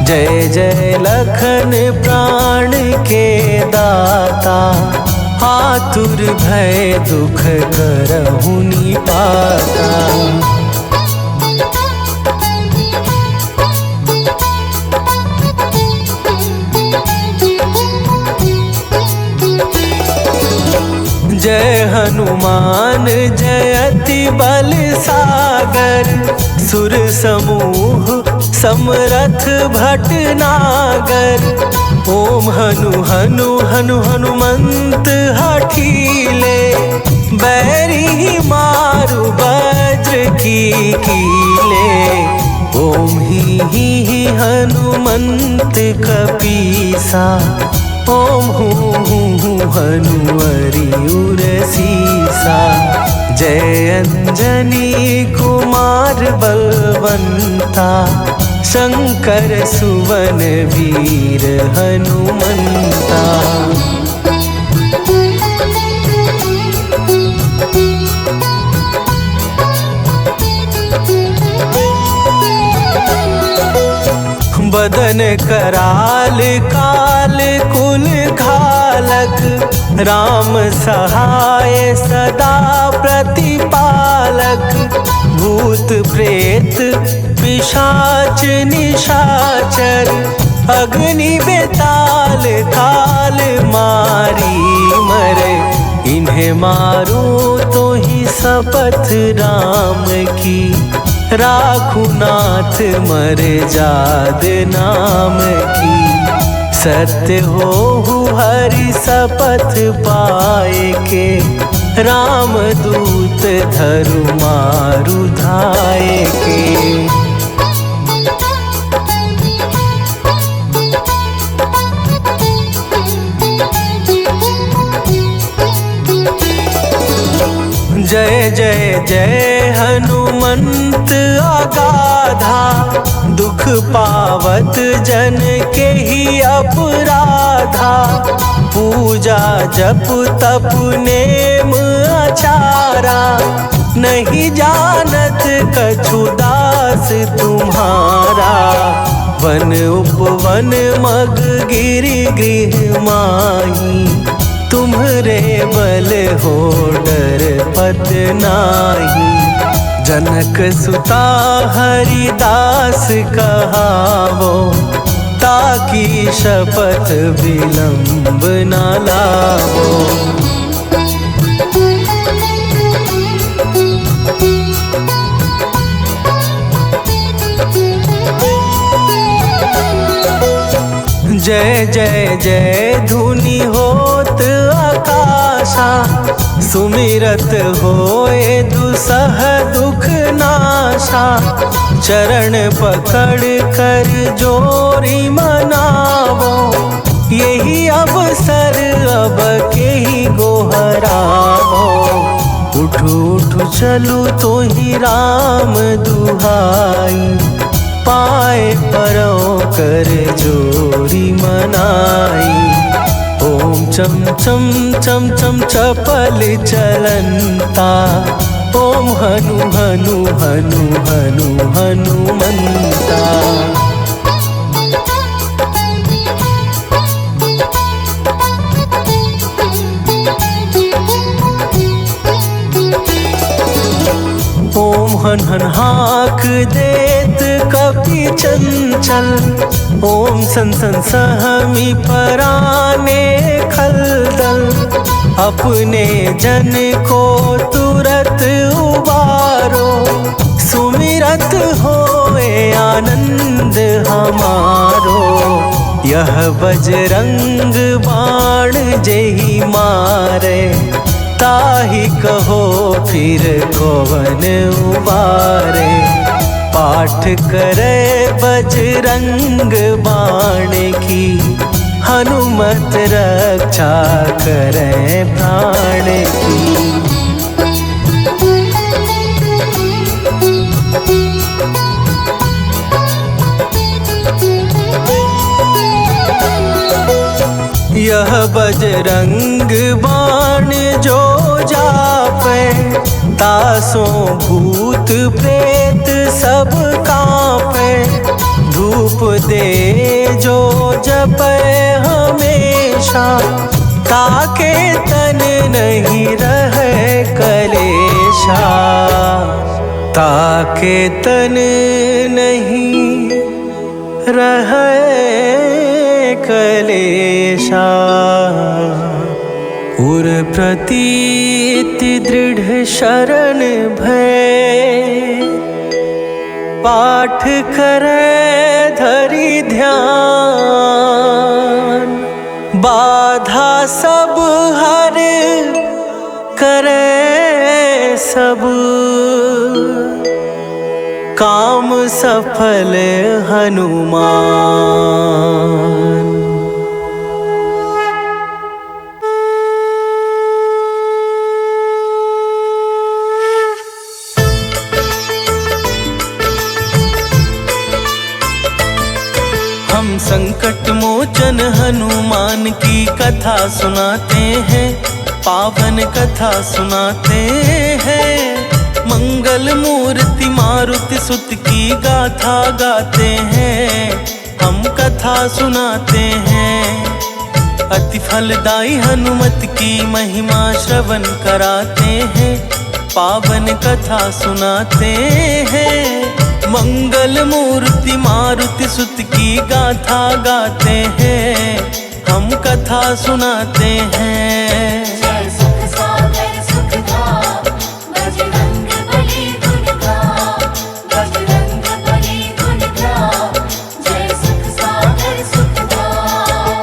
Speaker 1: जय जय लखन प्राण के दाता, आतुर भय दुख करहूँ निपाता। जय हनुमान जयति बल सागर, सुर समूह समरथ भटनागर। ओम हनु हनु हनु हनुमंत हठीले, बैरी मारु वज्र की कीले। ओम ही हनुमंत कपीसा, ओम हूँ हनुमरि उर सीसा। जय अंजनी कुमार बलवंता, शंकर सुवन वीर हनुमंता। बदन कराल काल कुल घालक, राम सहाय सदा प्रतिपालक। भूत प्रेत पिशाच निशाचर, अग्नि बेताल काल मारी मरे। इन्हें मारो तो ही शपथ राम की, राखू नाथ मर जाद नाम की। सत्य हो हरि शपथ पाए के, राम दूत धरु मारु धाए के। जय जय जय हनुमंत अगाधा, दुख पावत जन के ही अपराधा। पूजा जप तप नेम आचारा, नहीं जानत कछु दास तुम्हारा। वन उपवन मग गिरि गृह माही, तुम्हरे बल हो डर पत नाही। जनक सुता हरिदास कहावो, ताकि शपथ विलंब न लावो। जय जय जय धुनि होत आकाशा, सुमिरत होए दुसह दुख नाशा। चरण पकड़ कर जोरी मनावो, यही अवसर अब के ही गोहरावो। उठू उठू चलू तो ही राम दुहाई, पाए परों कर जोरी मनाई। ओम चम चम चम चम चपल चलंता, ओम हनु हनु हनु हनु हनुमंता। ओम हन हन हाक देत कपि चंचल, ओम सन सन सहमी पराने खलदल। अपने जन को तुरत उबारो, सुमिरत होए आनंद हमारो। यह बजरंग बाण जेहि मारे, ताहि कहो फिर कौन उबारे। पाठ करे बजरंग बाण की, हनुमत रक्षा करे प्राण की। यह बजरंग बाण जो जापे, तासों भूत प्रेत सब कांपे। धूप दे जो जपे हमेशा, ताके तन नहीं रहे कलेशा। ताके तन नहीं रहे कलेशा। उर प्रतीति दृढ़ शरण भय, पाठ करे धरि ध्यान। बाधा सब हर करे सब, काम सफल हनुमान। हम संकट मोचन हनुमान की कथा सुनाते हैं, पावन कथा सुनाते हैं। मंगल मूर्ति मारुति सुत की गाथा गाते हैं, हम कथा सुनाते हैं। अति फलदायी हनुमत की महिमा श्रवण कराते हैं, पावन कथा सुनाते हैं। मंगल मूर्ति मारुति सुत की गाथा गाते हैं, हम कथा सुनाते हैं।
Speaker 4: जय सुख सागर सुखधाम, बजरंग बली गुणधाम, बजरंग बली गुणधाम। जय सुख सागर सुखधाम।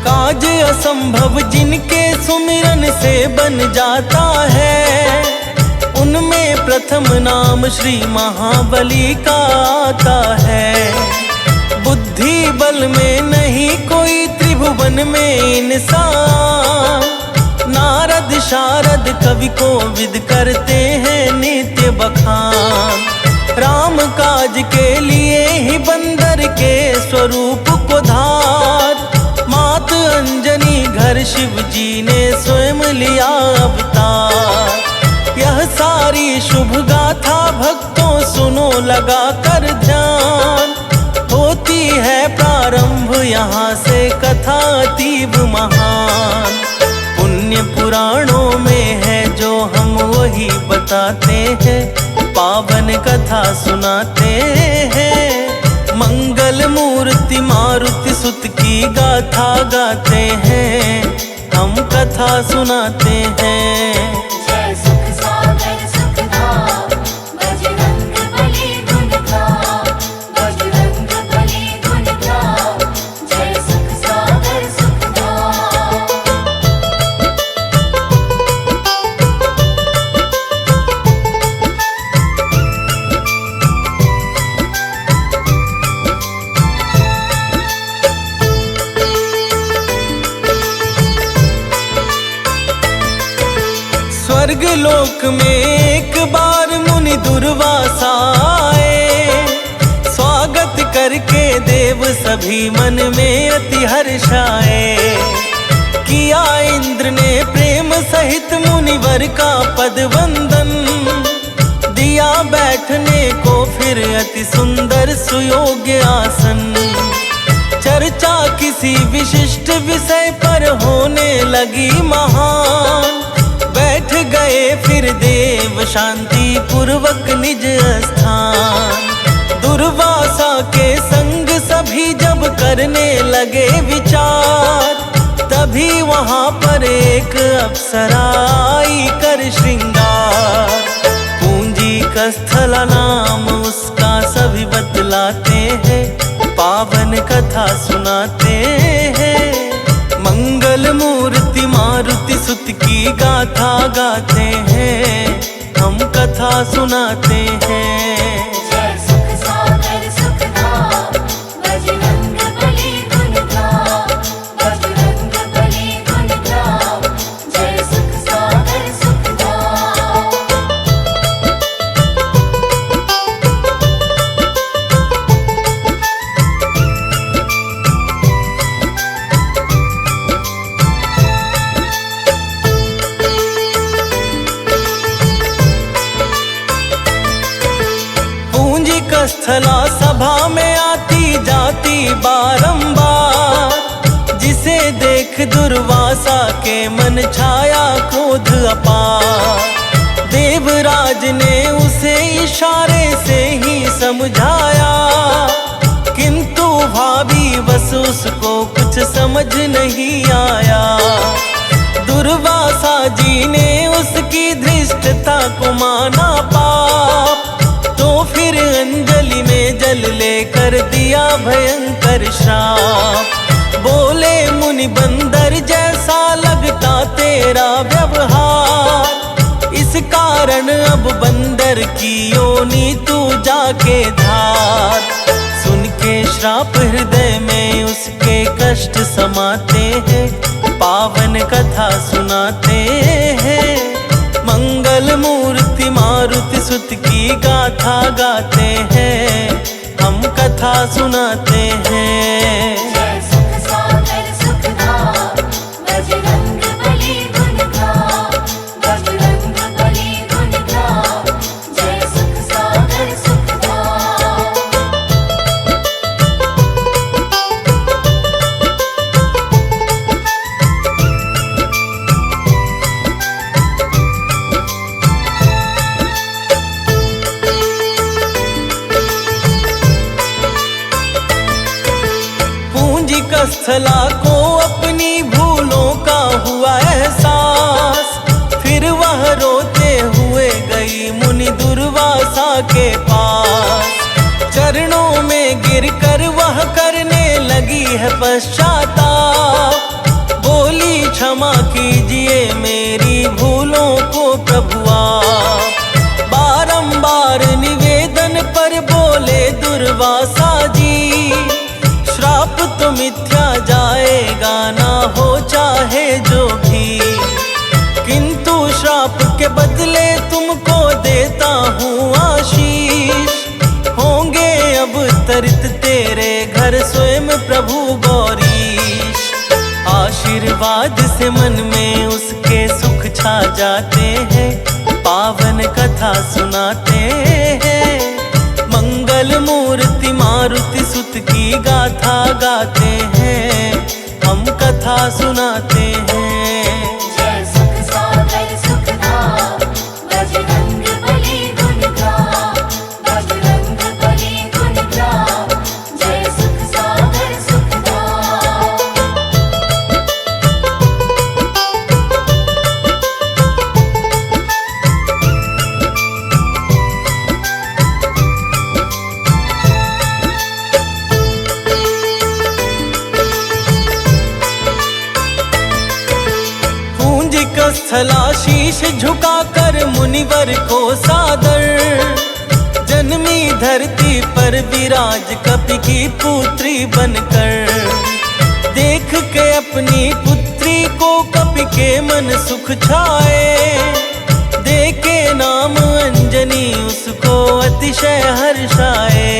Speaker 1: काज असंभव जिनके सुमिरन से बन जाता है, उनमें प्रथम नाम श्री महाबली का आता है। बुद्धि बल में नहीं कोई त्रिभुवन में इंसान, नारद शारद कवि को विद करते हैं नित्य बखान। राम काज के लिए ही बंदर के स्वरूप को धार, मात अंजनी घर शिव जी ने स्वयं लिया अवतार। भक्तों सुनो लगा कर ध्यान, होती है प्रारंभ यहाँ से कथा अतीब महान। पुण्य पुराणों में है जो हम वही बताते हैं, पावन कथा सुनाते हैं। मंगल मूर्ति मारुति सुत की गाथा गाते हैं, हम कथा सुनाते हैं।
Speaker 4: जय सुख सागर सुखधाम, बजरंग बली गुण गाओ, बजरंग बली गुण गाओ, जय सुख सागर सुखधाम।
Speaker 1: स्वर्ग लोक में एक बार मुनि दुर्वासा आए, स्वागत करके देव सभी मन में अति हर्षाए। किया इंद्र ने प्रेम सहित मुनिवर का पद वंदन, दिया बैठने को फिर अति सुंदर सुयोग्य आसन। चर्चा किसी विशिष्ट विषय पर होने लगी महान, बैठ गए फिर देव शांति पूर्वक निज स्थान। दुर्वासा के संग सभी जब करने लगे विचार, तभी वहां पर एक अप्सरा आई कर श्रृंगार। पूंजी कस्थला नाम उसका सभी बतलाते हैं, पावन कथा सुनाते हैं। मंगल मूर्ति मारुति सुत की गाथा गाते हैं, हम कथा सुनाते हैं।
Speaker 4: जय सुख सागर सुखधाम, बजरंग बली गुण गाओ, बजरंग बली गुण गाओ, जय सुख सागर सुखधाम।
Speaker 1: पूंजी कस्थला सभा में आती जाती बारंबार, जिसे देख दुर्वासा के मन छाया क्रोध अपार। देवराज ने उसे इशारे से ही समझाया, किंतु भाभी बस उसको कुछ समझ नहीं आया। दुर्वासा जी ने उसकी धृष्टता को माना पाप, तो फिर अंजलि में जल लेकर दिया भयंकर श्राप। बोले मुनि बंदर जैसा लगता तेरा व्यवहार, इस कारण अब बंदर की योनि तू जाके धार। सुन के श्राप हृदय में उसके कष्ट समाते हैं, पावन कथा सुनाते हैं। मंगल मूर्ति मारुति सुत की गाथा गाते हैं, हम कथा सुनाते हैं।
Speaker 4: जय सुख सागर सुखधाम, बजरंग बली गुण गाओ, बजरंग बली गुण गाओ, जय सुख सागर सुखधाम।
Speaker 1: पूंजी कस्थला को अपनी भूलों का हुआ एहसास, फिर वह रोते हुए गई मुनि दुर्वासा के पास। चरणों में गिरकर वह करने लगी है पश्चाताप, बोली क्षमा कीजिए मेरी भूलों को प्रभु आप। बारंबार निवेदन पर बोले दुर्वासा जी, श्राप तो मिथ्या जाएगा ना हो चाहे जो भी, किंतु श्राप के बदले तुमको देता हूँ आशीष। होंगे अब तरित तेरे घर स्वयं प्रभु गौरीश। आशीर्वाद से मन में उसके सुख छा जाते हैं, पावन कथा सुनाते गाथा गाते हैं, हम कथा सुनाते हैं।
Speaker 4: जय सुख सागर सुखधाम, बजरंग बली गुण गाम, बजरंग बली गुण गाम, जय सुख सागर सुखधाम।
Speaker 1: पूंज स्थला शीश झुकाकर मुनिवर को सादर, जन्मी धरती पर विराज कपि की पुत्री बनकर। देख के अपनी पुत्री को कपि के मन सुख छाए, देके नाम अंजनी उसको अतिशय हर्षाए।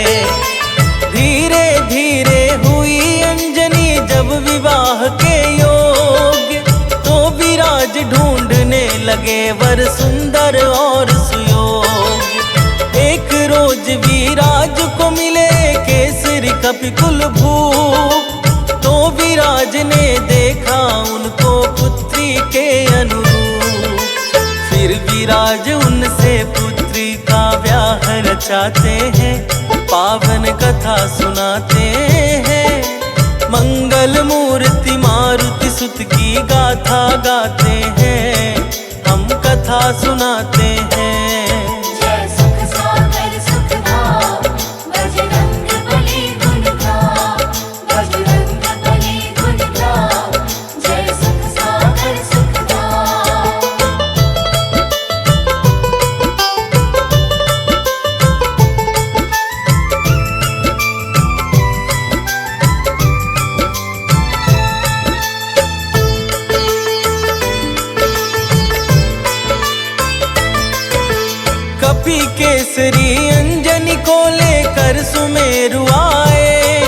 Speaker 1: धीरे धीरे हुई अंजनी जब विवाह के योग्य, तो विराज ढूंढने लगे वर सुंदर और सुयोग्य। एक रोज विराज को मिले केसरी कपि कुल भूप, तो विराज ने देखा उनको पुत्री के अनुरूप। फिर विराज उनसे पुत्री का ब्याह रचाते हैं, पावन कथा सुनाते हैं। मंगल मूर्ति मारुति सुत की गाथा गाते हैं, हम कथा सुनाते हैं।
Speaker 4: जय सुख सागर सुखधाम, बजरंग बली गुण गाम, बजरंग बली गुण गाम, जय सुख सागर सुखधाम।
Speaker 1: कपि केसरी अंजनी को लेकर सुमेरु आए।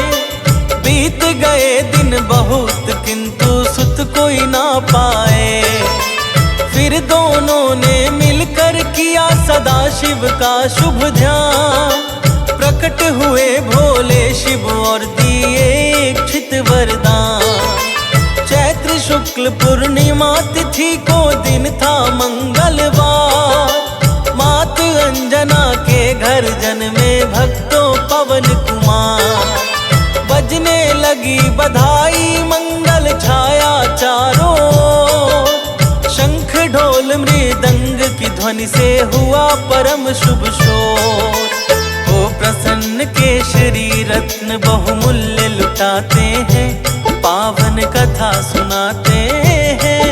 Speaker 1: बीत गए दिन बहुत किंतु सुत कोई ना पाए। फिर दोनों ने मिलकर किया सदा शिव का शुभ ध्यान। प्रकट हुए भोले शिव और दिए इच्छित वरदान। चैत्र शुक्ल पूर्णिमा तिथि को दिन था मंगलवार। मात अंजना के घर जन्मे भक्तों पवन कुमार। बजने लगी बधाई मंगल छाया चारों ओर। शंख ढोल मृदंग की ध्वनि से हुआ परम शुभ शोर। ओ प्रसन्न केशरी रत्न बहुमूल्य लुटाते हैं, पावन कथा सुनाते हैं।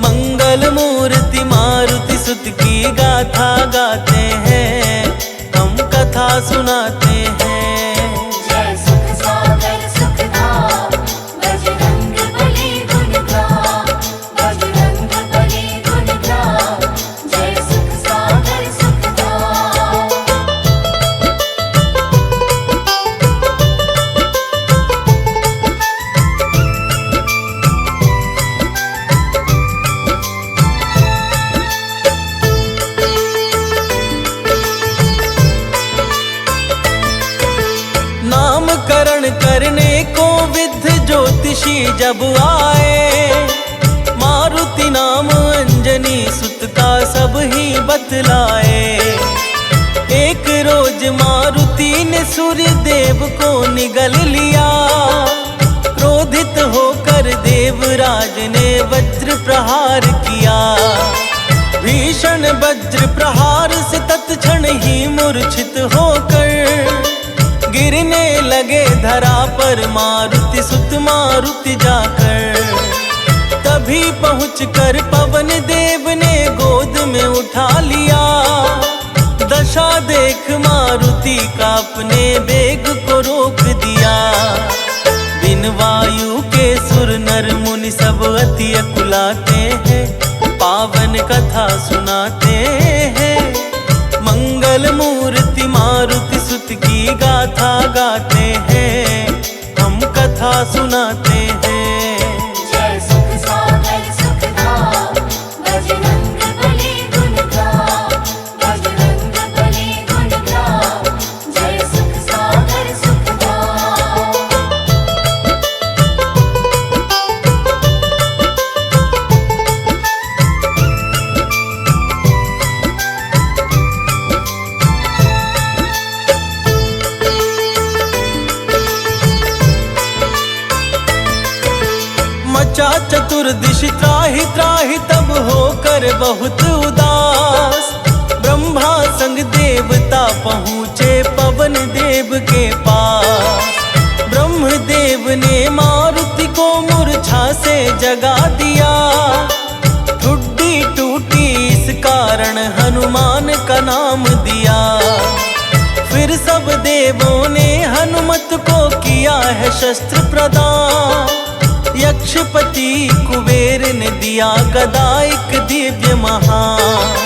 Speaker 1: मंगल मूर्ति मारुति सुत की गाथा गाते हैं, हम कथा सुनाते हैं।
Speaker 4: जय सुख सागर सुखधाम, बजरंग बली गुण गाम, बजरंग बली गुण गाम, जय सुख सागर सुखधाम।
Speaker 1: नामकरण करने को विद्ध ज्योतिषी जब आए। मारुति नाम अंजनी सुत का सब ही बतलाए। एक रोज मारुति ने सूर्य देव को निगल लिया। क्रोधित होकर देवराज ने वज्र प्रहार किया। भीषण वज्र प्रहार से तत्क्षण ही मूर्छित होकर गिरने लगे धरा पर मारुति सुत मारुति जाकर। तभी पहुंचकर पवन देव ने गोद में उठा लिया। दशा देख मारुति का अपने वेग को रोक दिया। बिन वायु के सुर नर मुनि सब अति अकुलाते हैं, पावन कथा सुनाते हैं। मंगल मूर्ति मारुति सुत की गाथा गाते हैं, हम कथा सुनाते हैं।
Speaker 4: जय सुख सागर सुखधाम, बजरंग बली गुण गाम, बजरंग बली गुण गाम, जय सुख सागर सुखधाम।
Speaker 1: सोचा चतुर्दिश त्राहि त्राहि तब होकर बहुत उदास। ब्रह्मा संग देवता पहुँचे पवन देव के पास। ब्रह्मदेव ने मारुति को मूर्छा से जगा दिया। ठुड्डी टूटी इस कारण हनुमान का नाम दिया। फिर सब देवों ने हनुमत को किया है शस्त्र प्रदान। यक्षपति कुबेर ने दिया गदा एक दिव्य महान।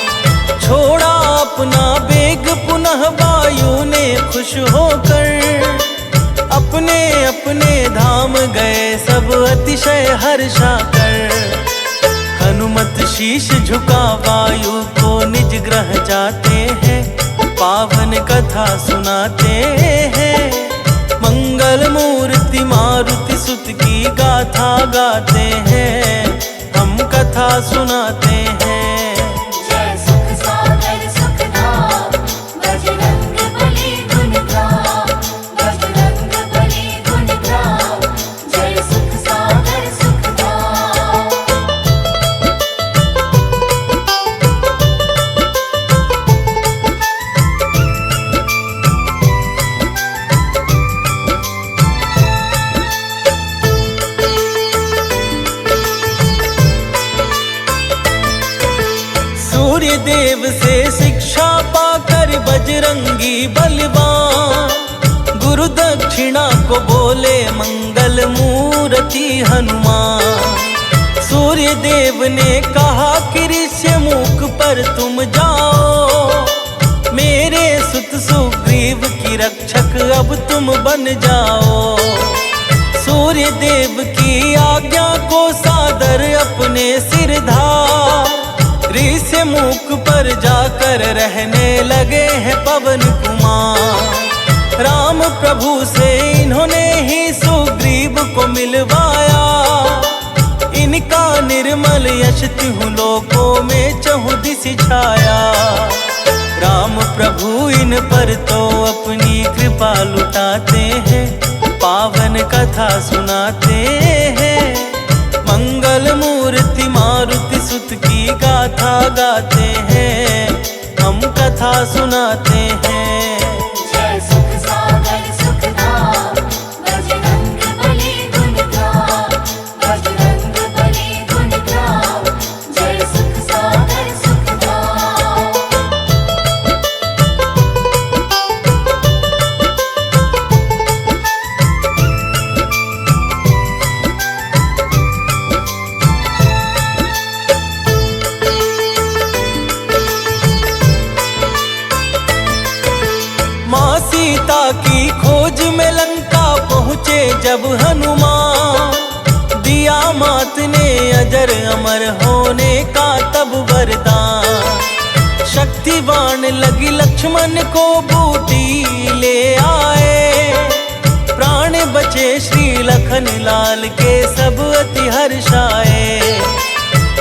Speaker 1: छोड़ा अपना बेग पुनः वायु ने खुश होकर। अपने अपने धाम गए सब अतिशय हर्षा कर। हनुमत शीश झुका वायु को निज ग्रह जाते हैं। पावन कथा सुनाते हैं। मंगल मूर्ति मारुति सुत की गाथा गाते हैं। हम कथा सुनाते हैं।
Speaker 4: जय सुख सागर सुखधाम बजरंग बली गुण गाम। बजरंग बली गुण गाम। जय सुख सागर सुखधाम।
Speaker 1: सूर्य देव से शिक्षा पाकर बजरंगी बलवान। गुरु दक्षिणा को बोले मंगल मूर्ति हनुमान। सूर्य देव ने कहा कि ऋष्यमुख पर तुम जाओ। मेरे सुत सुग्रीव की रक्षक अब तुम बन जाओ। सूर्य देव की आज्ञा को सादर अपने सिर धार। ऋष्यमुख पर जाकर रहने लगे हैं पवन कुमार। राम प्रभु से इन्होंने ही सुग्रीव को मिलवाया। इनका निर्मल यश तिहु लोकों में चहुदिश छाया। राम प्रभु इन पर तो अपनी कृपा लुटाते हैं। पावन कथा सुनाते हैं। मंगल मूर्ति मारुति सुत की गाथा गाते हैं। हम कथा सुनाते हैं।
Speaker 4: जय सुख सागर सुखधाम बजरंग बली गुण गाम। बजरंग बली गुण गाम। जय सुख सागर सुखधाम।
Speaker 1: माँ सीता की खोज में लंका पहुँचे जब हनुमान। दिया मात ने अजर अमर होने का तब वरदान। शक्तिवान लगी लक्ष्मण को बूटी ले आए। प्राण बचे श्री लखन लाल के सब अति हर्षाए।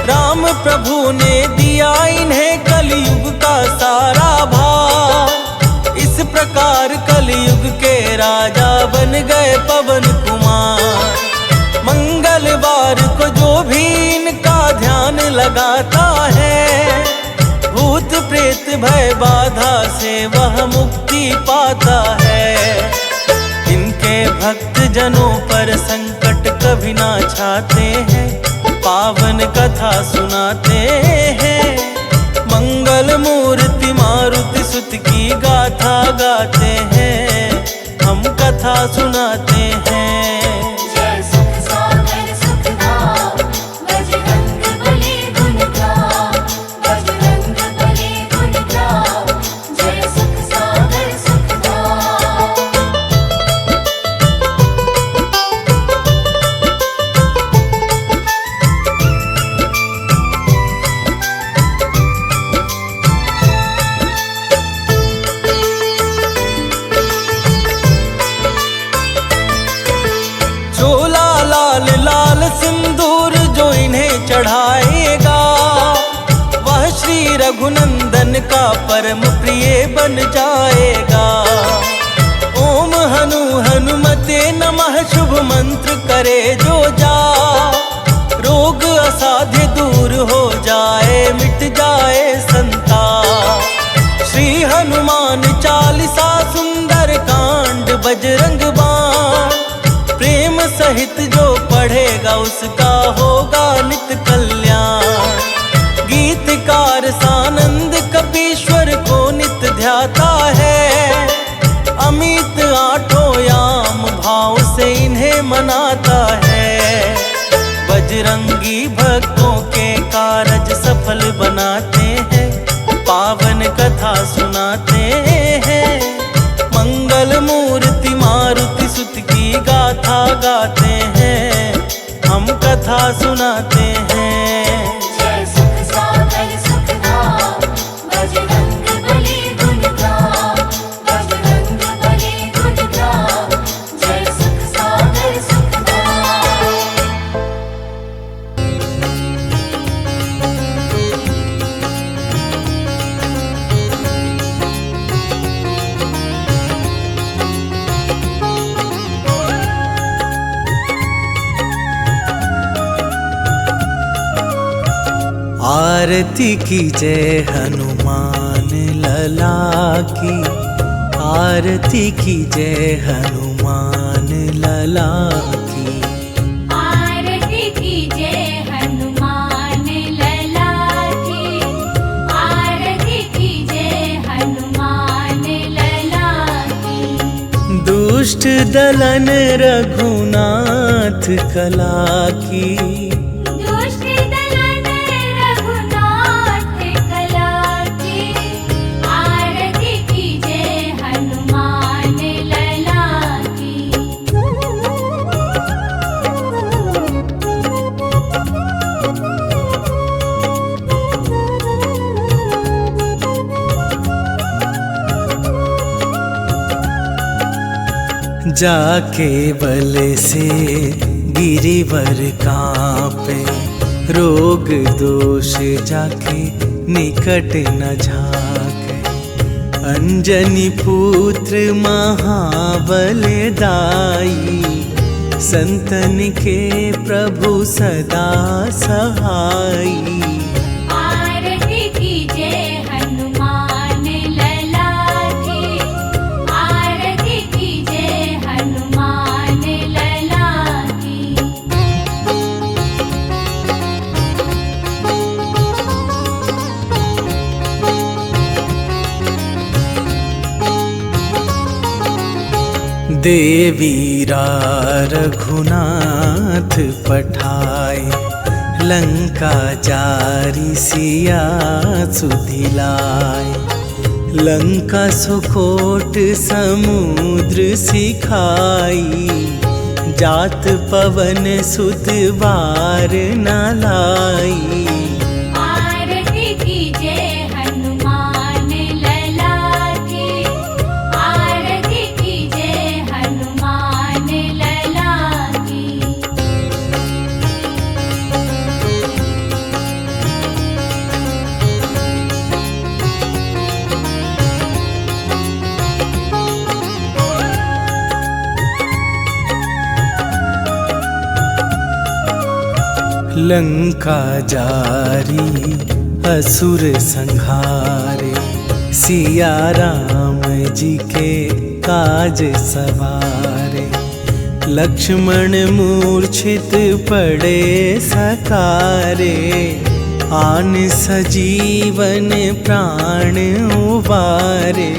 Speaker 1: राम प्रभु ने दिया इन्हें कलयुग का सारा भार। इस प्रकार कलयुग के राजा बन गए पवन कुमार। मंगलवार को जो भी इनका ध्यान लगाता है। भूत प्रेत भय बाधा से वह मुक्ति पाता है। इनके भक्त जनों पर संकट कभी ना छाते हैं। पावन कथा सुनाते हैं। मंगल मूर्ति मारुति सुत की गाथा गाते हैं। हम कथा सुनाते हैं।
Speaker 4: जय सुख सागर सुखधाम बजरंग बली गुण गाम। बजरंग बली गुण गाम। जय सुख सागर सुखधाम।
Speaker 1: चोला लाल लाल सिंदूर जो इन्हें चढ़ाएगा। वह श्री रघुनंदन का परम प्रिय बन जाएगा। ओम हनु हनुमते नमः शुभ मंत्र करे जो जा। रोग असाध्य दूर हो जाए, मिट जाए संताप। श्री हनुमान चालीसा सुंदर कांड बजरंग बाण, प्रेम सहित जो पढ़ेगा उसका होगा नित कल्याण। गीतकार सानंद कपीश्वर को नित ध्याता है, अमित आठों याम भाव से इन्हें मनाता है। बजरंगी भक्तों के कारज सफल बनाते हैं, पावन कथा सुनाते हैं। मंगल मूर्ति मारुति सुत की गाथा गाते हैं, हम कथा सुनाते हैं।
Speaker 4: जय सुख सागर सुखधाम, बजरंग बली गुण गाम, बजरंग बली गुण गाम, जय सुख सागर सुखधाम।
Speaker 1: आरती की जय हनुमान लला की, आरती की जय हनुमान लला की।
Speaker 3: आरती की जय हनुमान लला की, आरती की जय हनुमान लला की।
Speaker 1: दुष्ट दलन रघुनाथ कला की,
Speaker 3: दुष्ट दलन रघुनाथ कला की। आरती की जय हनुमान लला की।
Speaker 1: जाके बल से गिरिवर कांपे, रोग दोष जाके निकट न झाके। अंजनी पुत्र महाबल दाई, संतन के प्रभु सदा सहाई।
Speaker 3: आरती की जय हनुमान लला की, आरती की जय हनुमान लला की।
Speaker 1: देवीरा रघुनाथ पठाए, लंका जारी सिया सुधिलाए। लंका सुकोट समुद्र सिखाई, जात पवन सुत बार न लाई।
Speaker 3: आरती की जय हनुमान लला की, आरती की जय हनुमान लला की।
Speaker 1: लंका जारी असुर संहारे, सिया राम जी के काज सवारे। लक्ष्मण मूर्छित पड़े सकारे, आन सजीवन प्राण उबारे।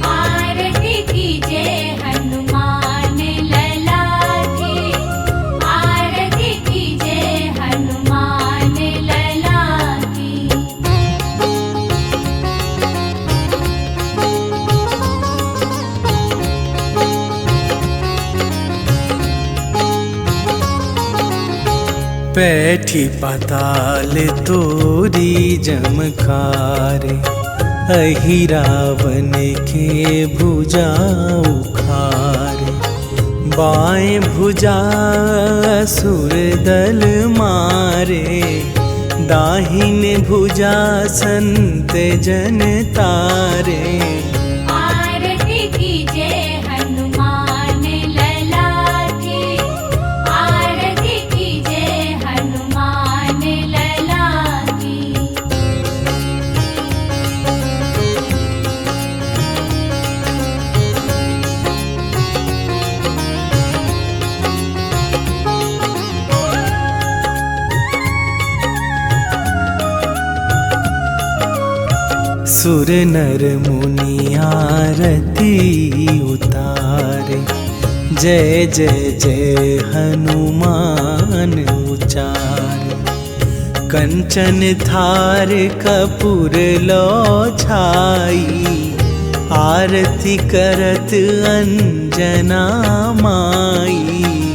Speaker 3: आरती की जय हनुमान लला की, आरती की जय हनुमान लला की।
Speaker 1: बैठी पाताल तोरी जमकारे, अहि रावण के भुजा उखारे। बाएं भुजा असुर दल मारे, दाहिन भुजा संत जन तारे।
Speaker 3: आरती की जय हनुमान लला की, आरती की जय हनुमान
Speaker 1: सुर नर मुनि आरती उतारे, जय जय जय हनुमान उचारे। कंचन थार कपूर लो छाई, आरती करत अंजना माई।